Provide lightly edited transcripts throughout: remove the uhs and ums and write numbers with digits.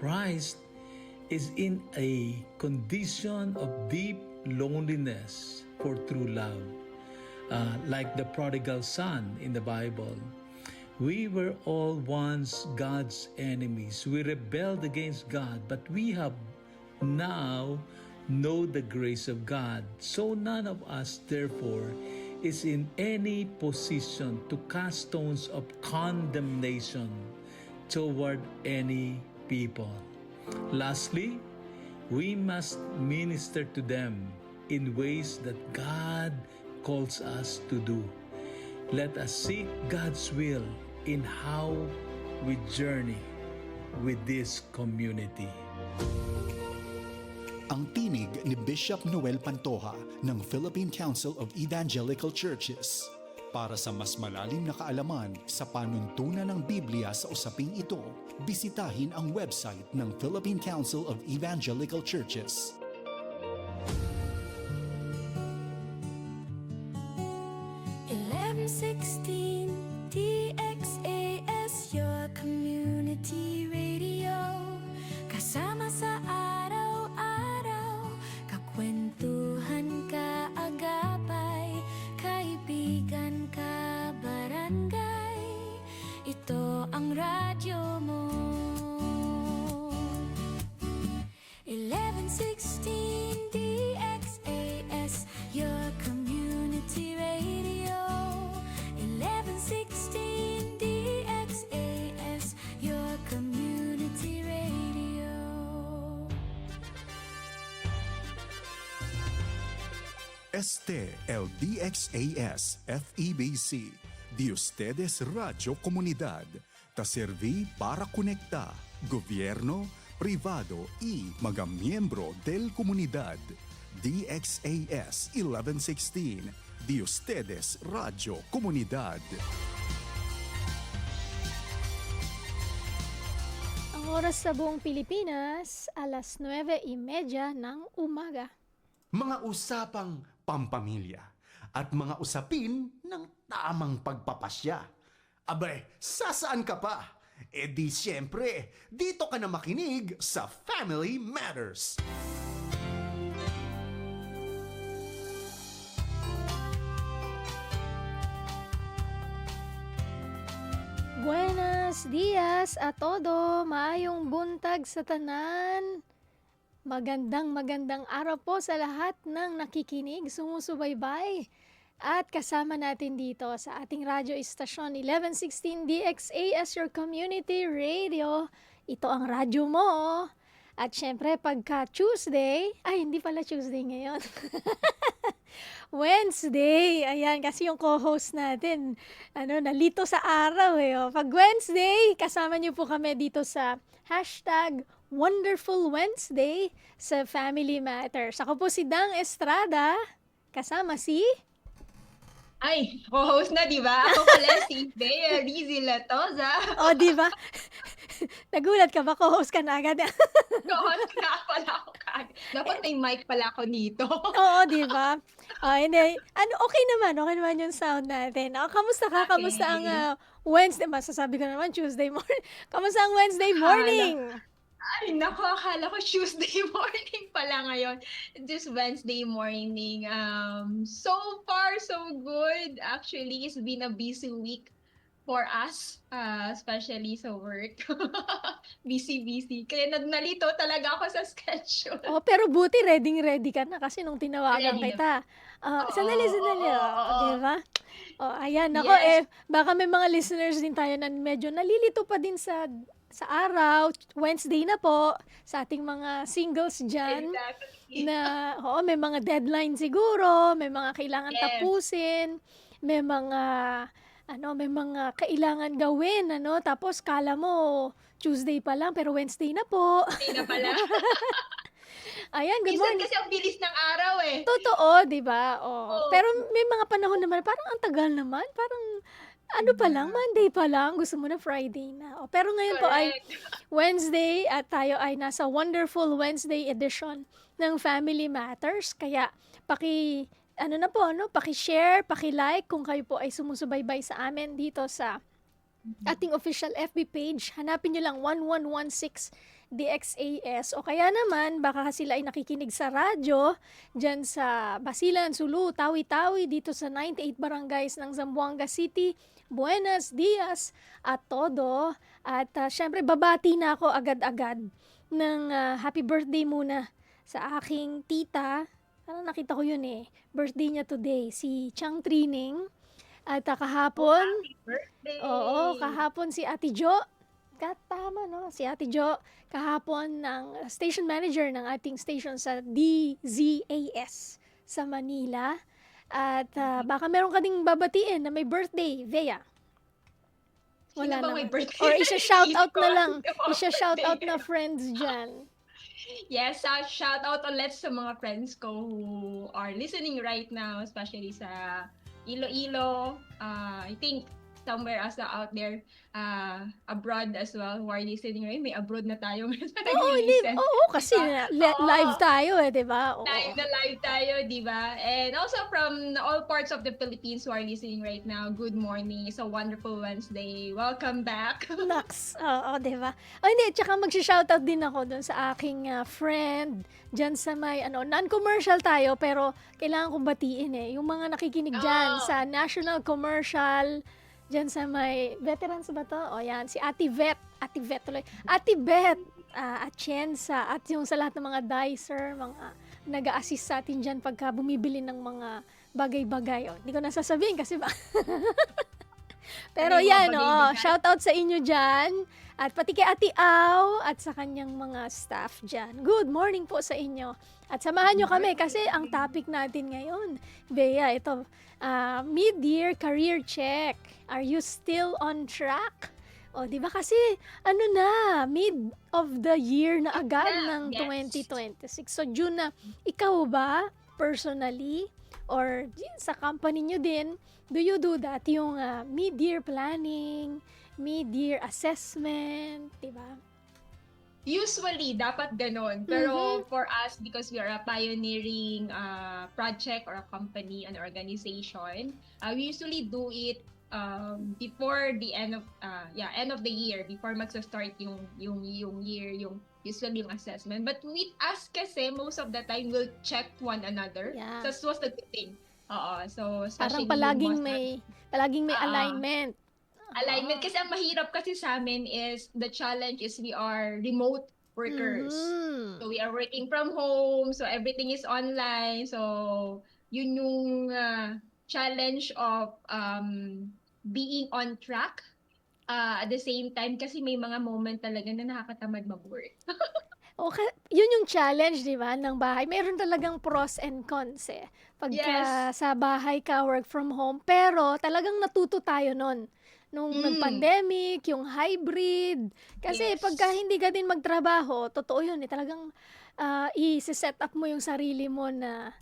Christ is in a condition of deep loneliness for true love. Like the prodigal son in the Bible. We were all once God's enemies. We rebelled against God, but we have now know the grace of God. So none of us, therefore, is in any position to cast stones of condemnation toward any people. Lastly, we must minister to them in ways that God calls us to do. Let us seek God's will in how we journey with this community. Ang tinig ni Bishop Noel Pantoja ng Philippine Council of Evangelical Churches. Para sa mas malalim na kaalaman sa panuntunan ng Biblia sa usaping ito, bisitahin ang website ng Philippine Council of Evangelical Churches. DXAS, your community radio. Kasama sa araw-araw, kakwentuhan ka agapay, kaibigan ka barangay. Ito ang radyo mo. 1116 DXAS, your community radio. 1116 DXAS, your community radio. Este el DXAS FEBC, de ustedes Radio Comunidad, te serví para conectar gobierno, privado y mga miyembro del comunidad. DXAS 1116, de ustedes Radio Comunidad. Ang oras sa buong Pilipinas, alas 9:30 ng umaga. Mga usapang pampamilya at mga usapin ng tamang pagpapasya. Abay, sasaan ka pa? E di siyempre, dito ka na makinig sa Family Matters. Buenos dias a todo, maayong buntag sa tanan. Magandang araw po sa lahat ng nakikinig, sumusubaybay. At kasama natin dito sa ating radyo istasyon 1116 DXAS, your community radio. Ito ang radyo mo. At syempre pagka Tuesday, ay hindi pala Tuesday ngayon. Wednesday, ayan, kasi yung co-host natin, nalito sa araw eh. Oh. Pag Wednesday, kasama niyo po kami dito sa hashtag Wonderful Wednesday sa Family Matters. Ako po si Dang Estrada, kasama si... Ay, co-host na, di ba? Ako pala si Bea Rizzi Latoza. O, di ba? Nagulat ka ba? Co-host ka na agad. Co-host na pala ako kagad. Dapat may mic pala ako dito. Oo, di ba? Hindi. Okay naman yung sound natin. Kamusta ka? Kamusta ang Wednesday? Masasabi ko naman Tuesday morning. Kamusta ang Wednesday morning? Ay, naku, akala ko Tuesday morning pala ngayon. Just Wednesday morning. So far, so good. Actually, it's been a busy week for us, especially sa work. Busy. Kaya nalito talaga ako sa schedule. Oh, pero buti ready ka na kasi nung tinawagan Ready kita. Sandali. Oo. Di ba? Ayan. Ako, Yes. baka may mga listeners din tayo na medyo nalilito pa din sa araw. Wednesday na po sa ating mga singles dyan. Exactly. May mga deadline siguro, may mga kailangan Yes. tapusin, may mga kailangan gawin, tapos kala mo Tuesday pa lang pero Wednesday na po. Hindi na pala. Ayan, good Minsan morning. kasi ang bilis ng araw eh. Totoo, 'di ba? Oo. Oo. Pero may mga panahon naman parang ang tagal naman, parang pa lang, Monday pa lang, gusto mo na Friday na. Pero ngayon po ay Correct. Wednesday at tayo ay nasa Wonderful Wednesday edition ng Family Matters. Kaya paki-share, paki-like kung kayo po ay sumusubaybay sa amin dito sa ating official FB page. Hanapin nyo lang 1116 DXAS o kaya naman baka sila ay nakikinig sa radyo dyan sa Basilan, Sulu, Tawi-Tawi dito sa 98 Barangays ng Zamboanga City. Buenos dias at todo. At syempre babati na ako agad-agad ng happy birthday muna sa aking tita. Parang nakita ko yun birthday niya today, si Chang Trining. At kahapon, Birthday! oo, kahapon si Ate Jo. Tama, no? Si Ate Jo, kahapon ng station manager ng ating station sa DZAS sa Manila. At baka meron ka ding babatiin na may birthday, Vea. Sino ba may naman. birthday? Or isa-shoutout Hindi ko na lang. alam yung mga Isa-shoutout birthday. na friends dyan. Yes, shout out ulit sa mga friends ko who are listening right now, especially sa Iloilo. I think somewhere else out there abroad as well who are listening right. May abroad na tayo ngayon na nag-listen. Kasi Oo. live tayo di ba? Oo. Live tayo, di ba? And also from all parts of the Philippines who are listening right now, good morning. It's a wonderful Wednesday. Welcome back. Naks, oo, di ba? O hindi, tsaka mag-shoutout din ako dun sa aking friend dyan sa may, non-commercial tayo, pero kailangan kong batiin yung mga nakikinig dyan Oh. sa National Commercial, dyan sa may, veterans ba to? O yan, si Ate Vet tuloy. Ate Vet, Atienza, at yung sa lahat ng mga dicer, mga nag-a-assist sa atin dyan pagka bumibili ng mga bagay-bagay. Hindi ko nasasabihin kasi ba? Pero Ano yung yan, mga bagay-bagay? shout out sa inyo dyan. At pati kay Ate Au at sa kanyang mga staff dyan. Good morning po sa inyo. At samahan nyo kami kasi ang topic natin ngayon, Bea, ito, mid-year career check. Are you still on track? O, di ba kasi, mid of the year na agad ng Yes. 2026. So, June na, ikaw ba, personally, or sa company nyo din, do you do that? Yung mid-year planning, mid-year assessment, di ba? Usually, dapat ganon. Pero for us, because we are a pioneering project or a company, an organization, we usually do it before the end of the year, before magsa-start yung year, usually yung assessment. But with us kasi, most of the time, we'll check one another. Yeah. So, that's the good thing. Oo. So, Parang especially palaging yung may alignment. alignment. Kasi ang mahirap kasi sa amin is, the challenge is we are remote workers. Mhm. So we are working from home, so everything is online. So yun yung challenge of being on track at the same time kasi may mga moment talaga na nakakatamad mag-work. Okay, yun yung challenge, di ba, ng bahay. Meron talagang pros and cons Pagka Yes. sa bahay ka, work from home. Pero talagang natuto tayo nun. Nung nag-pandemic, yung hybrid. Kasi Yes. pagka hindi ka din magtrabaho, totoo yun talagang i-set up mo yung sarili mo na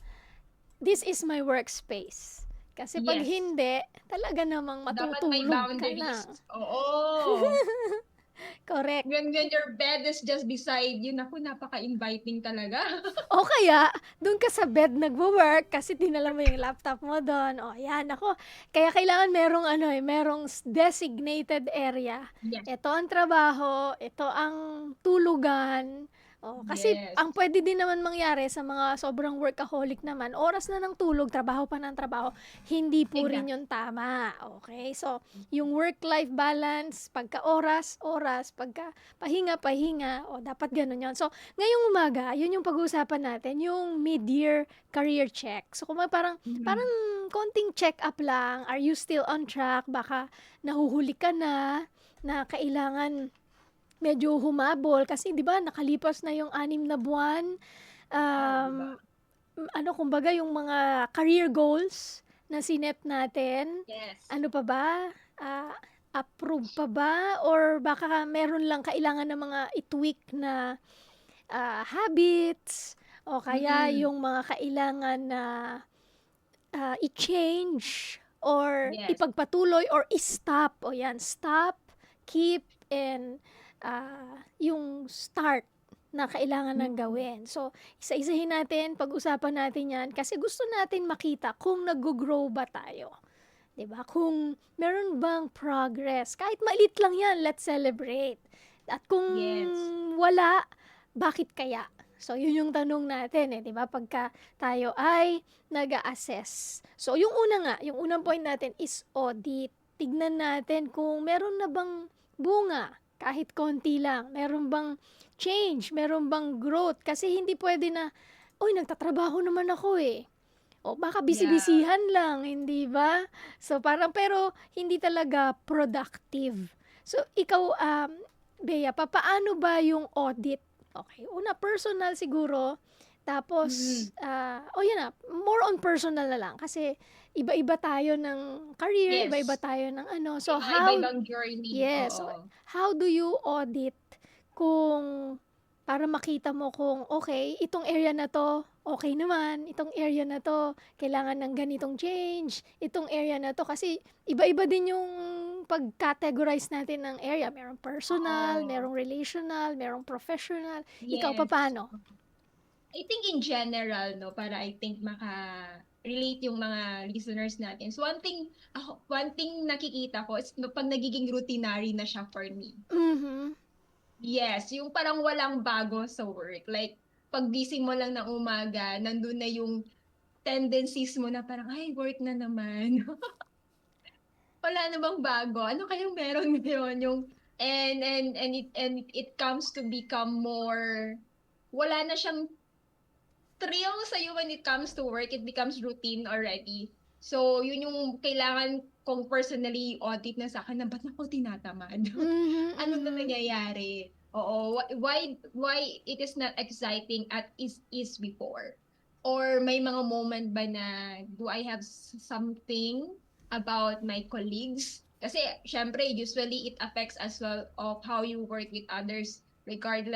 this is my workspace. Kasi pag Yes. hindi, talaga namang Dapat may matutulog ka na. boundaries. Oo. Correct. When your bed is just beside you, naku, napaka-inviting talaga. O kaya, doon ka sa bed nagwo-work kasi dinala mo yung laptop mo doon. O yan, ako. Kaya kailangan merong designated area. Yes. Ito ang trabaho, ito ang tulugan. O, kasi Yes. ang pwede din naman mangyari sa mga sobrang workaholic naman, oras na ng tulog, trabaho pa ng trabaho, hindi po rin yun tama. Okay? So, yung work-life balance, pagka oras, pagka pahinga, o dapat ganun yun. So, ngayong umaga, yun yung pag-uusapan natin, yung mid-year career check. So, kung parang konting check-up lang, are you still on track? Baka nahuhuli ka na kailangan medyo humabol kasi 'di ba nakalipas na yung 6 na buwan. Kumbaga yung mga career goals na sinet natin, Yes. ano pa ba? Approve pa ba or baka meron lang kailangan ng mga i-tweak na habits o kaya yung mga kailangan na i-change or Yes. ipagpatuloy or i-stop. O yan, stop, keep, and yung start na kailangan ng gawin. So, isa-isahin natin, pag-usapan natin yan kasi gusto natin makita kung nag-grow ba tayo. 'Di ba? Kung meron bang progress, kahit maliit lang yan, let's celebrate. At kung Yes. wala, bakit kaya? So, yun yung tanong natin eh, di ba? Pagka tayo ay nag-assess. So, yung unang point natin is audit. Tignan natin kung meron na bang bunga, kahit konti lang. Meron bang change, meron bang growth. Kasi hindi pwede na, uy, nagtatrabaho naman ako eh. O baka Yeah. bisi-bisihan lang, hindi ba? So, parang, pero hindi talaga productive. So, ikaw, Bea, papaano ba yung audit? Okay, una personal siguro, tapos, yun na, more on personal na lang. Kasi, iba-iba tayo ng career, iba-iba Yes. tayo ng ano. So, Mga how, iba-ibang journey. yes, so, Oo. how do you audit kung, para makita mo kung, okay, itong area na to, okay naman, itong area na to, kailangan ng ganitong change, itong area na to, kasi iba-iba din yung pag-categorize natin ng area. Merong personal, Oo. merong relational, merong professional. Ikaw, Yes. paano? I think in general, no, para I think maka-relate yung mga listeners natin. So one thing nakikita ko is pag nagiging routinary na siya for me. Mhm. Yes, yung parang walang bago sa work. Like, pag gising mo lang ng umaga, nandun na yung tendencies mo na parang, ay, work na naman. Wala na bang bago? Ano kayang meron ngayon? And it comes to become more, wala na siyang thrill sa'yo when it comes to work. It becomes routine already. So, yun yung kailangan kong personally audit na sa akin na ba't ako tinatamad? Mhm, Ano na mhm. nangyayari? Oo, why it is not exciting at is before? Or may mga moment ba na do I have something about my colleagues? Kasi syempre usually it affects as well of how you work with others regarding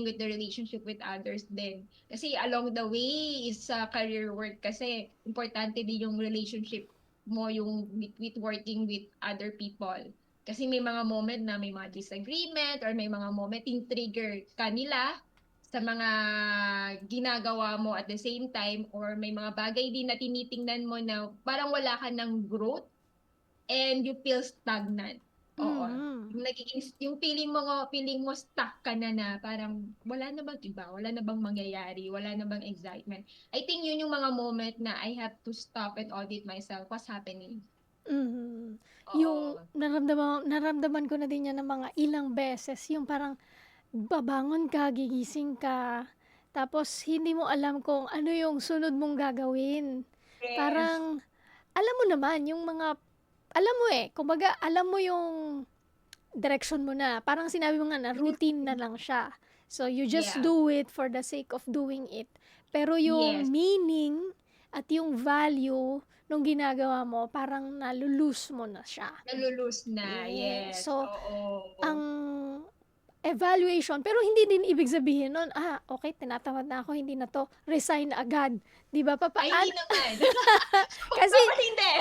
with the relationship with others din. Kasi along the way is sa career work kasi importante din yung relationship mo yung with working with other people. Kasi may mga moment na may mga disagreement or may mga moment yung trigger kanila sa mga ginagawa mo at the same time or may mga bagay din na tinitingnan mo na parang wala ka ng growth and you feel stagnant. Oo. Mhm. Yung feeling mo stuck ka na parang wala na bang iba, wala na bang mangyayari, wala na bang excitement. I think yun yung mga moment na I have to stop and audit myself. What's happening? Mhm. Yung Oo. naramdaman ko na din yan ng mga ilang beses, yung parang babangon ka, gigising ka, tapos hindi mo alam kung ano yung sunod mong gagawin. Yes. Parang, alam mo naman, yung mga, alam mo eh, kumbaga, alam mo yung direction mo na. Parang sinabi mo nga na routine na lang siya. So, you just Yeah. do it for the sake of doing it. Pero Yes. yung meaning at yung value nung ginagawa mo, parang nalulose mo na siya. Nalulus na. Yes. Yes. So, Oo. ang evaluation, pero hindi din ibig sabihin nun, okay, tinatamad na ako, hindi na to, resign agad. Di ba? Ay, hindi naman. Kasi, Dapat hindi.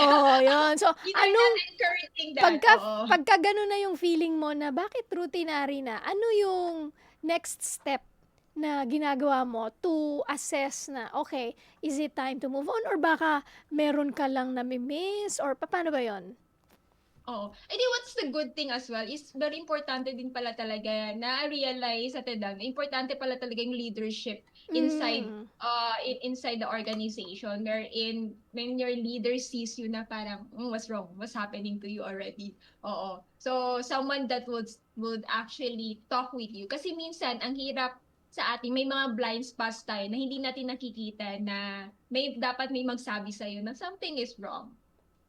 yun. So, We are not encouraging that. pagka, Oo. pagka ganun na yung feeling mo na bakit routinary na, ano yung next step na ginagawa mo to assess na, okay, is it time to move on or baka meron ka lang nami-miss or paano ba yon? Oo. And then what's the good thing as well is very importante din pala talaga na-realize at na importante pala talaga yung leadership inside Mm. inside the organization wherein when your leader sees you na parang what's wrong, what's happening to you already. Oo. So someone that would actually talk with you kasi minsan ang hirap sa atin may mga blind spots tayo na hindi natin nakikita na dapat may magsabi sa na something is wrong.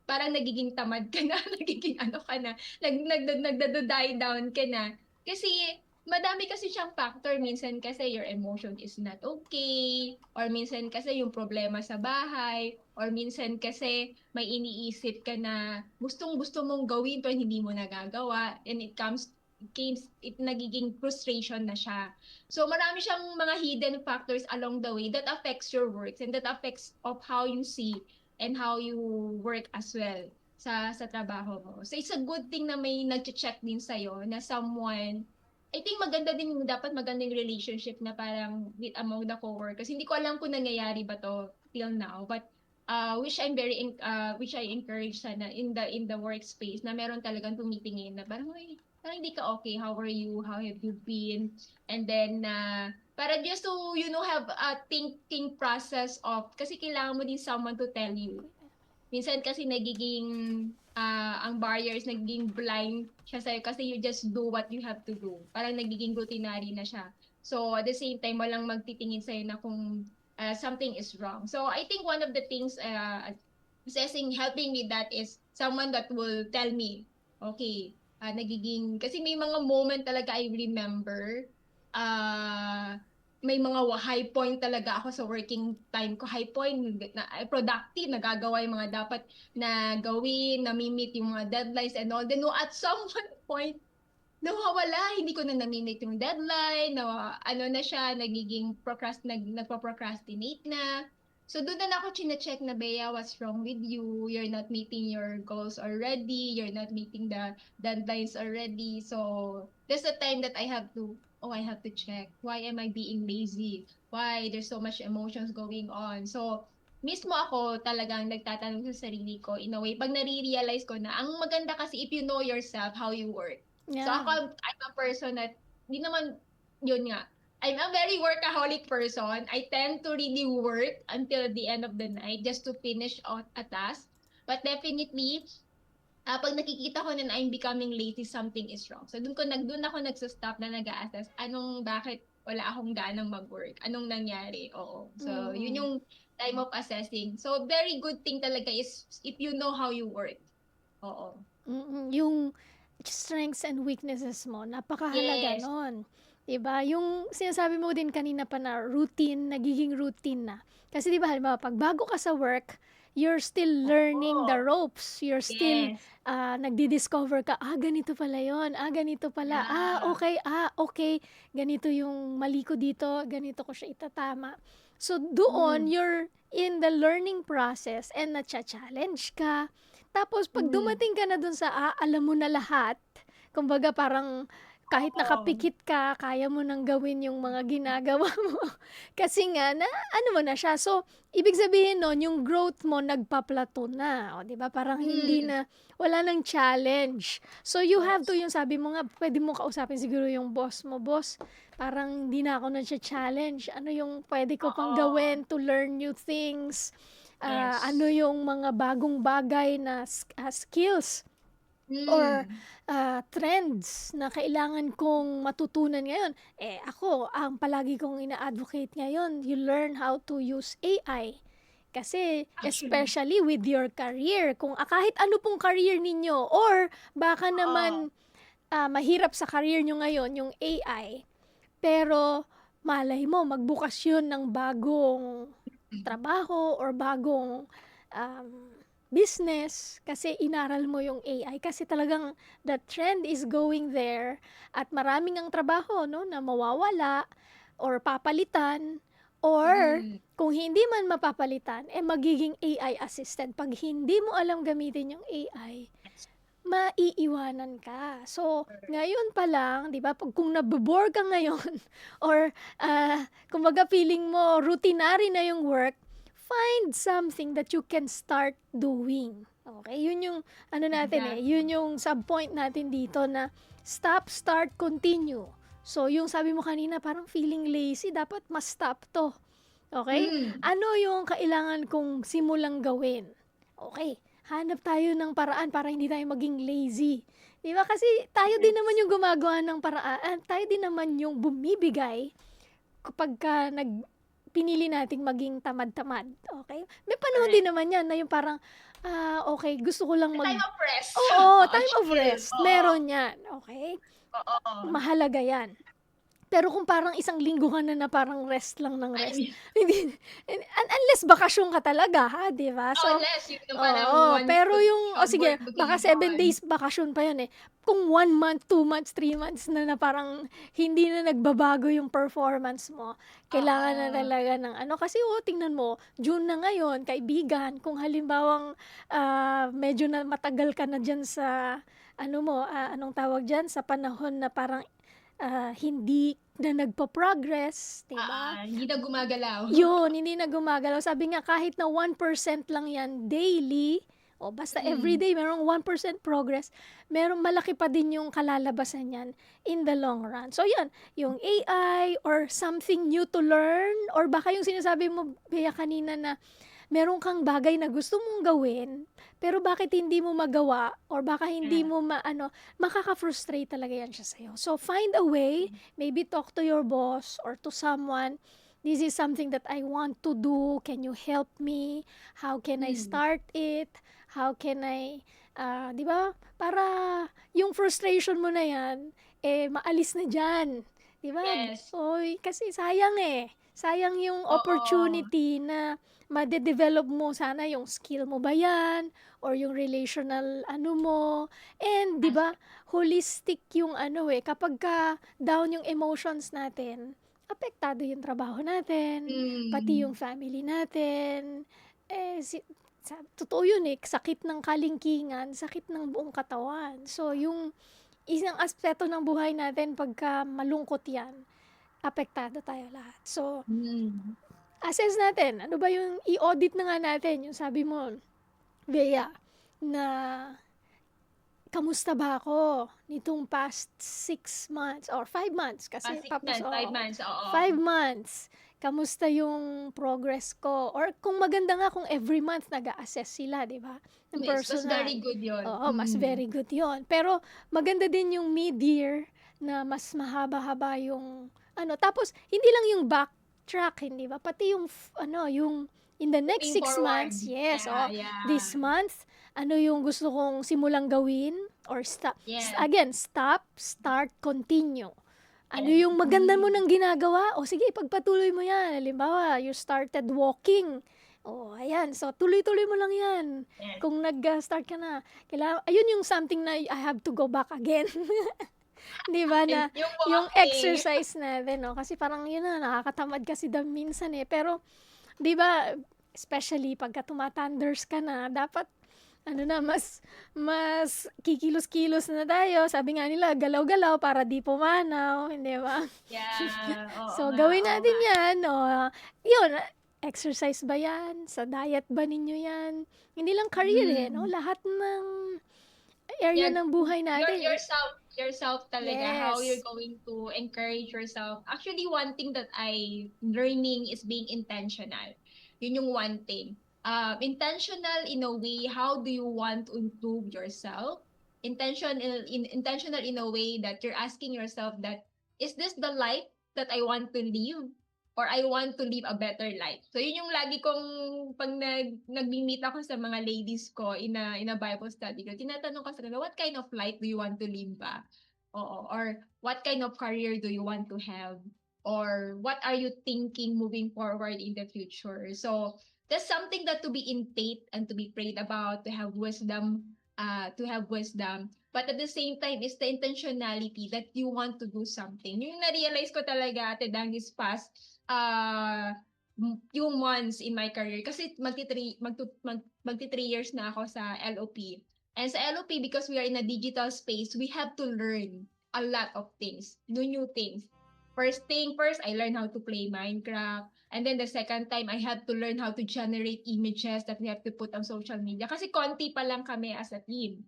Parang nagiging tamad ka na, nagiging ano ka na, nagda-die down ka na. Kasi madami kasi siyang factor. Minsan kasi your emotion is not okay, or minsan kasi yung problema sa bahay, or minsan kasi may iniisip ka na gustong-gusto mong gawin pero hindi mo nagagawa, and it nagiging frustration na siya. So marami siyang mga hidden factors along the way that affects your works and that affects of how you see and how you work as well sa trabaho mo. So it's a good thing na may nagche-check din sa'yo na someone, I think maganda din yung dapat magandang relationship na parang with among the coworkers. Hindi ko alam kung nangyayari ba to till now, but which I encourage sana in the workspace na meron talagang tumitingin na parang, "Uy, parang hindi ka okay, how are you, how have you been? And then, para just to, have a thinking process of, kasi kailangan mo din someone to tell you. Minsan kasi ang barriers, nagiging blind siya sa'yo kasi you just do what you have to do. Parang nagiging routinary na siya. So, at the same time, walang magtitingin sa'yo na kung something is wrong. So, I think one of the things helping me that is someone that will tell me, okay, kasi may mga moment talaga I remember, may mga high point talaga ako sa working time ko. High point, productive, nagagawa yung mga dapat na gawin, na-meet yung mga deadlines and all. Then, no, at some point, nawawala, hindi ko na na-meet yung deadline, na siya, nagpo-procrastinate na. So, doon na ako chine-check na, Bea, what's wrong with you? You're not meeting your goals already. You're not meeting the deadlines already. So, that's the time that I have to check. Why am I being lazy? Why? There's so much emotions going on. So, mismo ako talagang nagtatanong sa sarili ko, in a way, pag nare-realize ko na, ang maganda kasi if you know yourself, how you work. Yeah. So, I'm a person that, di naman, yun nga, I'm a very workaholic person. I tend to really work until the end of the night just to finish a task. But definitely, pag nakikita ko na I'm becoming lazy, something is wrong. So, doon ako nagsa-stop na nag-a-assess, bakit wala akong ganang mag-work? Anong nangyari? Oo. So, yun yung time of assessing. So, very good thing talaga is if you know how you work. Oo. Yung strengths and weaknesses mo, napakahalaga Yes. nun. Diba? Yung sinasabi mo din kanina pa na routine, nagiging routine na. Kasi diba, halimbawa, pag bago ka sa work, you're still learning the ropes. You're still Yes. nagdi-discover ka, ganito pala yon, ganito pala, Yeah. okay, ganito yung mali ko dito, ganito ko siya itatama. So, doon, you're in the learning process and na-challenge ka. Tapos, pag dumating ka na dun sa, alam mo na lahat, kumbaga parang, kahit nakapikit ka, kaya mo nang gawin yung mga ginagawa mo. Kasi nga, ano mo na siya. So, ibig sabihin nun, yung growth mo nagpa-plateau na. O, di ba? Parang hindi na, wala nang challenge. So, you have to, yung sabi mo nga, pwede mo kausapin siguro yung boss mo. Boss, parang hindi na ako na-challenge. Ano yung pwede ko pang gawin to learn new things? Yes. Ano yung mga bagong bagay na skills or trends na kailangan kong matutunan ngayon. Ako, ang palagi kong ina-advocate ngayon, you learn how to use AI. Kasi, especially with your career, kung kahit ano pong career ninyo, or baka naman mahirap sa career nyo ngayon, yung AI, pero malay mo, magbukas yun ng bagong trabaho or bagong business kasi inaral mo yung AI kasi talagang the trend is going there at maraming ang trabaho no na mawawala or papalitan or kung hindi man mapapalitan magiging AI assistant pag hindi mo alam gamitin yung AI maiiwanan ka. So, ngayon pa lang, 'di ba, pag kung nabobore ka ngayon or kumbaga feeling mo routinary na yung work, find something that you can start doing. Okay? Yun yung natin yun yung subpoint natin dito na stop, start, continue. So, yung sabi mo kanina parang feeling lazy, dapat ma-stop to. Okay? Ano yung kailangan kong simulang gawin? Okay. Hanap tayo ng paraan para hindi tayo maging lazy. Di ba? Kasi tayo din naman yung gumagawa ng paraan. Tayo din naman yung bumibigay kapag pinili nating maging tamad-tamad. Okay? May panahon din naman yan na yung parang, okay, gusto ko lang Time of rest. Oo, time of chill. rest. Meron yan. Okay? Oo. Mahalaga yan. Pero kung parang isang linggo ka na parang rest lang ng rest. Hindi, unless bakasyon ka talaga, ha? Di ba? So, unless yun parang one pero week yung, sige, work baka bigay 7 days bakasyon pa yun eh. Kung 1 month, 2 months, 3 months na parang hindi na nagbabago yung performance mo, kailangan na talaga ng kasi tingnan mo, June na ngayon, kaibigan, kung halimbawang medyo na matagal ka na dyan sa, anong tawag dyan, sa panahon na parang hindi na nagpa-progress, diba? hindi na gumagalaw. Yun, hindi na gumagalaw. Sabi nga, kahit na 1% lang yan daily, O basta everyday merong 1% progress, merong malaki pa din yung kalalabasan niyan in the long run. So yun, yung AI or something new to learn, or baka yung sinasabi mo, Bea, kanina na meron kang bagay na gusto mong gawin, pero bakit hindi mo magawa, or baka hindi mo makaka-frustrate talaga yan siya sa'yo. So find a way, maybe talk to your boss or to someone, this is something that I want to do, can you help me? How can I start it? How can I, di ba? Para yung frustration mo na yan, maalis na dyan. Di ba? Yes. Oy, kasi sayang sayang yung Oo. opportunity na ma-develop mo, sana yung skill mo ba yan, or yung relational ano mo. And di ba, holistic yung kapag ka down yung emotions natin, apektado yung trabaho natin, pati yung family natin. Totoo yun sakit ng kalingkingan, sakit ng buong katawan. So yung isang aspeto ng buhay natin, pagka malungkot yan, apektado tayo lahat. So, assess natin, ano ba yung i-audit na nga natin, yung sabi mo, Bea, na kamusta ba ako nitong past 6 months or 5 months? Kasi 5 months, oo. 5 months. Kamusta yung progress ko? Or kung maganda nga kung every month nag-a-assess sila, di ba? Ng Yes, mas personal. very good yun. Oo, mas very good yon. Pero maganda din yung mid-year na mas mahaba-haba yung tapos hindi lang yung backtrack, hindi ba? Pati yung yung in the next Moving 6 forward. months, yes, Yeah. this month, ano yung gusto kong simulang gawin or stop. Yes. Again, stop, start, continue. Ano Yes. yung maganda mo nang ginagawa? O sige, pagpatuloy mo yan. Halimbawa, you started walking. O, ayan. So, tuloy-tuloy mo lang yan. Yes. Kung nag-start ka na. Ayun yung something na I have to go back again. Di ba na yung walking. exercise natin, no? Kasi parang yun na, nakakatamad kasi minsan pero, di ba, especially pagka tumatanders ka na, dapat, mas kikilos-kilos na tayo. Sabi nga nila, galaw-galaw para di pumanaw, hindi ba? Yeah. So, gawin natin yan, yun, exercise ba yan? Sa diet ba ninyo yan? Hindi lang career, no? Lahat ng area ng buhay natin. Yourself talaga, how Yes. you're going to encourage yourself. Actually, one thing that I learning is being intentional. Yun yung one thing. Intentional in a way, how do you want to improve yourself? Intentional in a way that you're asking yourself that, is this the life that I want to live? Or I want to live a better life. So yun yung lagi kong pag nag-meet ako sa mga ladies ko in a Bible study ko, tinatanong ko sa kanila, what kind of life do you want to live ba? Oo. Or what kind of career do you want to have? Or what are you thinking moving forward in the future? So that's something that to be intake and to be prayed about, to have wisdom. But at the same time, is the intentionality that you want to do something. Yung na-realize ko talaga, Ate Dang, this past few months in my career. Kasi magti 3 years na ako sa LOP. And sa LOP, because we are in a digital space, we have to learn a lot of things, new things. First, I learned how to play Minecraft. And then the second time, I had to learn how to generate images that we have to put on social media. Kasi konti pa lang kami as a team.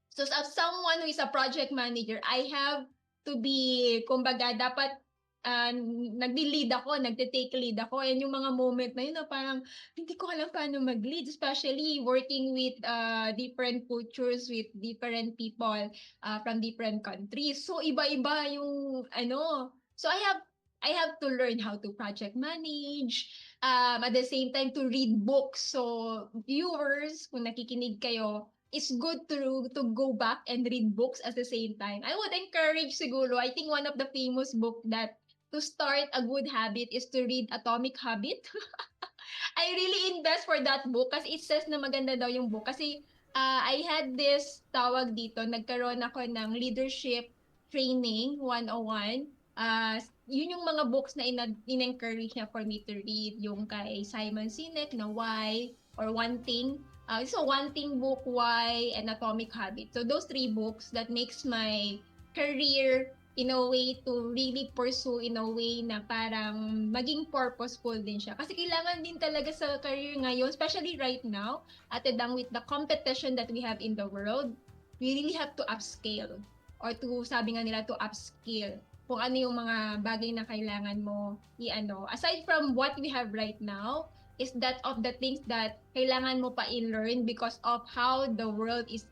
So as someone who is a project manager, I have to be, kumbaga, dapat nagdi-lead ako, nagte-take lead ako. And yung mga moment na yun, parang hindi ko alam paano mag-lead, especially working with different cultures, with different people from different countries. So iba-iba yung So I have to learn how to project manage, at the same time to read books. So viewers, kung nakikinig kayo, it's good to go back and read books at the same time. I would encourage siguro, I think one of the famous book that to start a good habit is to read Atomic Habit. I really invest for that book kasi it says na maganda daw yung book. Kasi I had this tawag dito, nagkaroon ako ng leadership training 101. Yun yung mga books na in-encourage niya for me to read. Yung kay Simon Sinek na Why or One Thing. So One Thing book, Why, and Atomic Habit. So those 3 books that makes my career in a way to really pursue in a way na parang maging purposeful din siya. Kasi kailangan din talaga sa career ngayon, especially right now, Ate Dang, with the competition that we have in the world, we really have to upscale or to, sabi nga nila, to upskill kung ano yung mga bagay na kailangan mo i-ano. Aside from what we have right now, is that of the things that kailangan mo pa i-learn because of how the world is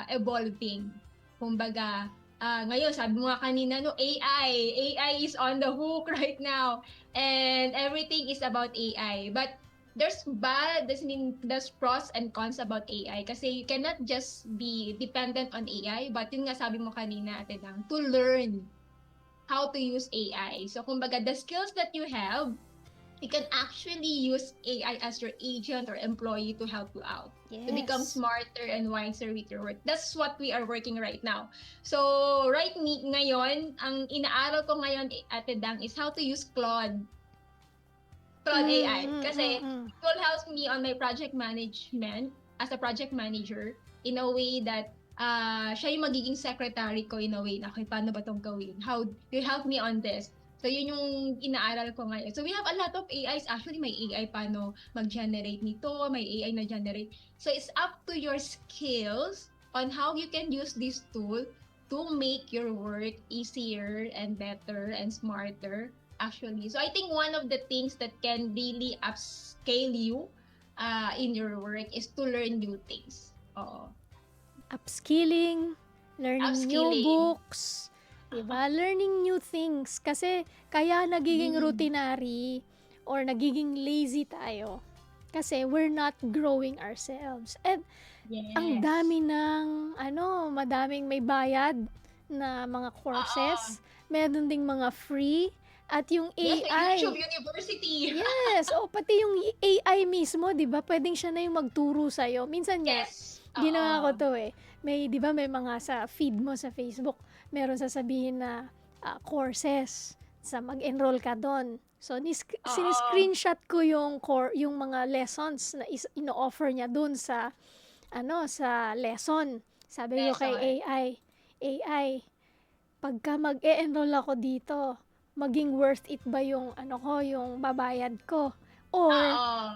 evolving. Kumbaga, ngayon, sabi mo nga kanina, no, AI is on the hook right now. And everything is about AI. But there's pros and cons about AI. Kasi you cannot just be dependent on AI. But yun nga sabi mo kanina, Ate Dang, to learn how to use AI. So, kumbaga, the skills that you have, you can actually use AI as your agent or employee to help you out. To become smarter and wiser with your work. That's what we are working right now. So, ngayon, ang inaaral ko ngayon, Ate Dang, is how to use Claude AI. Kasi it will help me on my project management as a project manager in a way that siya yung magiging secretary ko in a way na, okay, paano ba itong gawin? How you help me on this? So, yun yung inaaral ko ngayon. So, we have a lot of AIs. Actually, may AI paano mag-generate nito, may AI na generate. So, it's up to your skills on how you can use this tool to make your work easier and better and smarter, actually. So, I think one of the things that can really upscale you in your work is to learn new things. Oo. Upskilling, learning new books, diba? Learning new things. Kasi kaya nagiging routinary or nagiging lazy tayo. Kasi we're not growing ourselves. And ang dami ng, madaming may bayad na mga courses. Meron ding mga free. At yung AI. YouTube University. Yes. Pati yung AI mismo, di ba? Pwedeng siya na yung magturo sa'yo. Minsan ginawa ko to May, di ba, may mga sa feed mo sa Facebook, meron sasabihin na courses sa mag-enroll ka doon. So, siniscreenshot ko yung mga lessons na ino-offer niya doon sa, sa lesson. Sabi ko kay AI, pagka mag-e-enroll ako dito, maging worth it ba yung, yung babayad ko?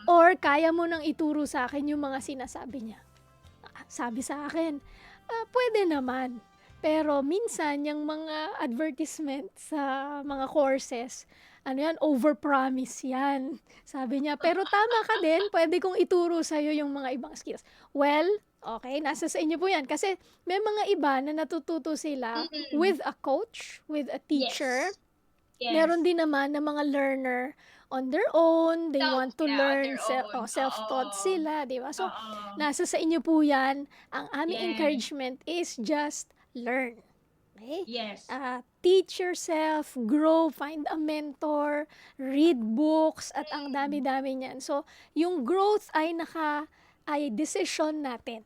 Or kaya mo nang ituro sa akin yung mga sinasabi niya. Sabi sa akin, pwede naman. Pero minsan, yung mga advertisement sa mga courses, overpromise yan. Sabi niya, pero tama ka din, pwede kong ituro sa'yo yung mga ibang skills. Well, okay, nasa sa inyo po yan. Kasi may mga iba na natututo sila with a coach, with a teacher. Yes. Meron din naman na mga learner on their own, they want to learn, self-taught sila, di ba? So, nasa sa inyo po yan. Ang aming encouragement is just learn. Okay? Yes. Teach yourself, grow, find a mentor, read books, at ang dami-dami niyan. So, yung growth ay decision natin.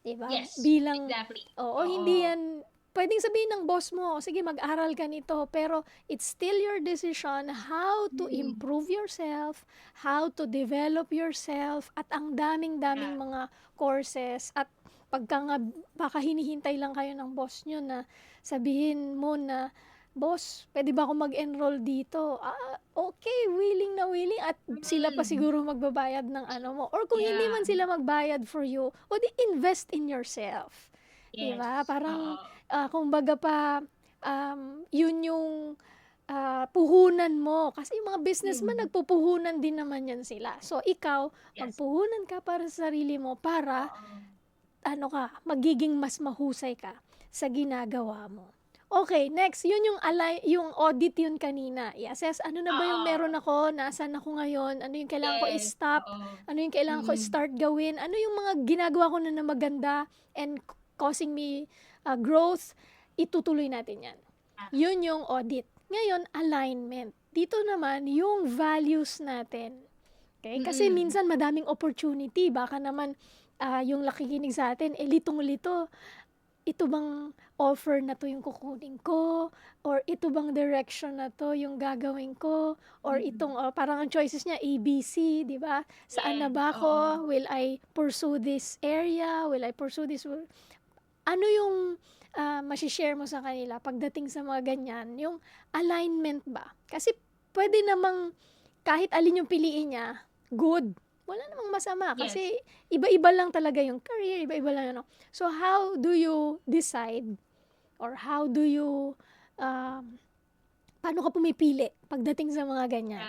Di ba? Yes, exactly. Hindi yan. Pwedeng sabihin ng boss mo, sige, mag-aral ka nito, pero it's still your decision how to improve yourself, how to develop yourself, at ang daming-daming mga courses. At pagka nga, baka hinihintay lang kayo ng boss nyo na sabihin mo na, boss, pwede ba ako mag-enroll dito? Okay, willing na willing, at sila pa siguro magbabayad ng mo. Or kung hindi man sila magbayad for you, di invest in yourself. Yes. Diba? Parang, kumbaga pa, yun yung puhunan mo. Kasi yung mga businessman, nagpupuhunan din naman yan sila. So, ikaw, magpuhunan ka para sa sarili mo para, magiging mas mahusay ka sa ginagawa mo. Okay, next, yun yung audit yun kanina. I-assess, ano na ba yung meron ako, nasaan ako ngayon, ano yung kailangan ko i-stop, ano yung kailangan ko i-start gawin, ano yung mga ginagawa ko na maganda and causing me growth, itutuloy natin yan. Yun yung audit. Ngayon, alignment. Dito naman, yung values natin. Okay? Kasi minsan madaming opportunity. Baka naman yung nakikinig sa atin, litong-lito. Ito bang offer na to yung kukunin ko? Or ito bang direction na to yung gagawin ko? Or itong, parang ang choices niya, ABC, di ba? Saan na ba ako? Will I pursue this area? Will I pursue this? Ano yung masishare mo sa kanila pagdating sa mga ganyan, yung alignment ba? Kasi pwede namang kahit alin yung piliin niya, good. Wala namang masama Yes. kasi iba-iba lang talaga yung career, iba-iba lang ano. So how do you decide or how do you paano ka pumipili pagdating sa mga ganyan?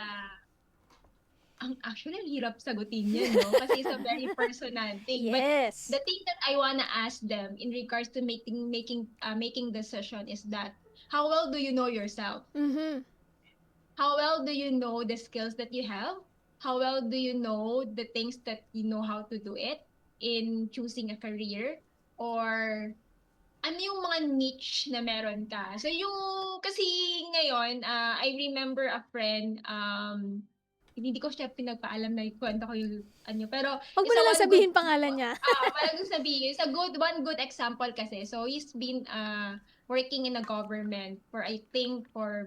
Actually, ang hirap sagutin yan, no? Kasi it's a very personal thing. But Yes. the thing that I wanna ask them in regards to making decision is that how well do you know yourself? Mhm. How well do you know the skills that you have? How well do you know the things that you know how to do it in choosing a career? Or ano yung mga niche na meron ka? So yung, kasi ngayon, I remember a friend, hindi ko siya pinagpaalam na kwento ko yung ano, pero Huwag mo isa na lang one sabihin good- pangalan niya. wala kong sabihin. It's a one good example kasi. So he's been working in a government for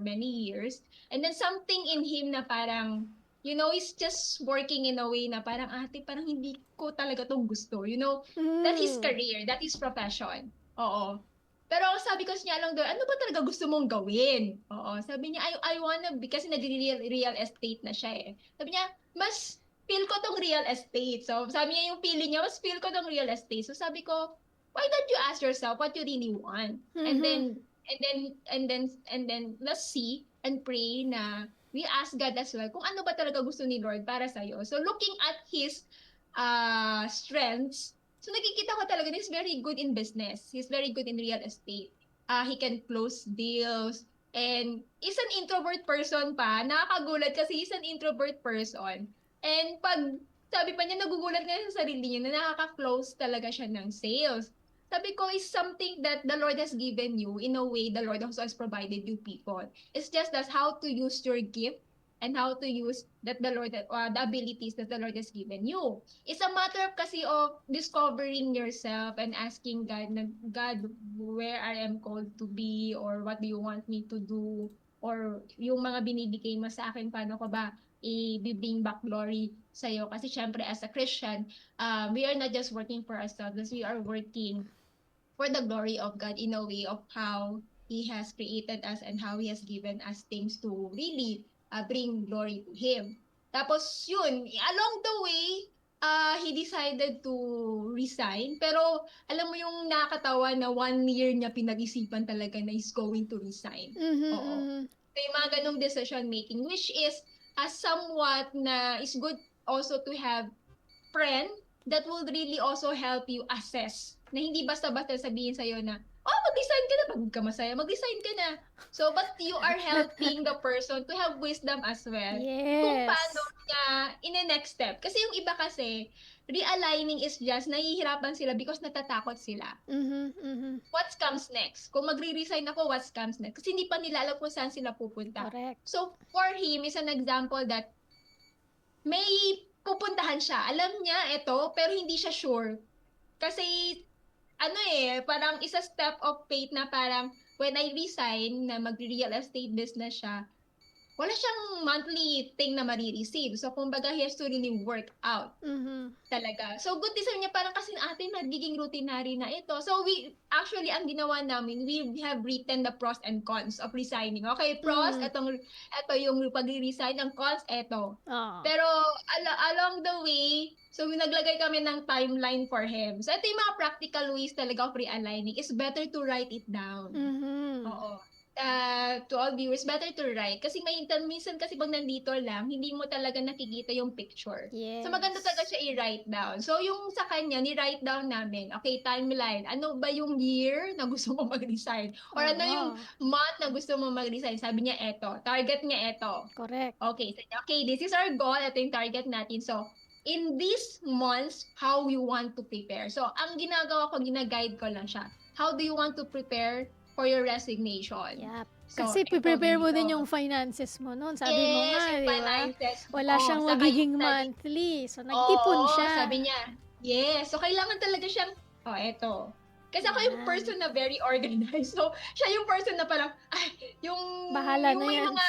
many years. And then something in him na parang, he's just working in a way na parang, ate, parang hindi ko talaga tong gusto. That is Mm. career, that is profession. Oo. Pero sabi ko sa niya along doon, ano ba talaga gusto mong gawin? Oo. Sabi niya, I wanna be, kasi nag-real estate na siya eh. Sabi niya, mas feel ko tong real estate. So, sabi niya yung feeling niya, mas feel ko tong real estate. So, sabi ko, why don't you ask yourself what you really want? And then, let's see and pray na we ask God as well kung ano ba talaga gusto ni Lord para sa'yo. So, looking at his strengths, so nakikita ko talaga he's very good in business. He's very good in real estate. He can close deals. And is an introvert person pa. Nakakagulat kasi he's an introvert person. And pag sabi pa niya, nagugulat nga sa sarili niya na nakaka-close talaga siya ng sales. Sabi ko, is something that the Lord has given you. In a way, the Lord also has provided you people. It's just that how to use your gift and how to use the abilities that the Lord has given you. It's a matter of kasi of discovering yourself and asking God, where I am called to be, or what do you want me to do, or yung mga binibigay mo sa akin, paano ko ba i-bring back glory sa'yo. Kasi syempre, as a Christian, we are not just working for ourselves, we are working for the glory of God in a way of how He has created us and how He has given us things to really bring glory to Him. Tapos yun, along the way, he decided to resign. Pero alam mo yung nakakatawa na 1 year niya pinag-isipan talaga na he's going to resign. Mhm, Oo. mhm. So yung mga ganong decision making, which is somewhat na is good also to have friend that will really also help you assess. Na hindi basta-basta sabihin sa'yo na, mag-resign ka na. Pag ka masaya, mag-resign ka na. So, but you are helping the person to have wisdom as well. Kung Yes. paano niya in the next step. Kasi yung iba kasi, realigning is just, nahihirapan sila because natatakot sila. Mhm, mhm. What comes next? Kung magre-resign ako, what comes next? Kasi hindi pa nila alam kung saan sila pupunta. Correct. So, for him, is an example that may pupuntahan siya. Alam niya ito, pero hindi siya sure. Kasi, parang isa step of faith na parang when I resign na mag-real estate business siya, wala siyang monthly thing na marireceive. So, kumbaga, he has to really work out Mhm. talaga. So, good design niya, parang kasi atin nagiging routinary na ito. So, actually, ang ginawa namin, we have written the pros and cons of resigning. Okay, pros, ito yung pag-resign, ang cons, ito. Oo. Pero, along the way, so naglagay kami ng timeline for him. So, ito yung mga practical ways talaga of realigning. It's better to write it down. Mhm. Oo. To all viewers, better to write. Kasi minsan kasi pag nandito lang, hindi mo talaga nakikita yung picture. Yes. So maganda talaga siya i-write down. So yung sa kanya, ni-write down namin, okay, timeline. Ano ba yung year na gusto mo mag-resign? Or ano Oo. yung month na gusto mo mag-resign? Sabi niya, eto. Target niya, eto. Correct. Okay, this is our goal. Ito yung target natin. So, in these months, how you want to prepare. So, ang ginagawa ko, gina-guide ko lang siya. How do you want to prepare for your resignation? Yep. So, Kasi ito prepare mo dito. din yung finances mo noon. Sabi mo Yes, nga, yung di ba? finances. Wala Oo, siyang saka magiging yung monthly. So, nag-ipon Oo, siya. sabi niya. Yes. So, kailangan talaga siyang, eto. Kasi ako yung Yan. person na very organized. So, siya yung person na parang, yung Bahala yung na may yan. mga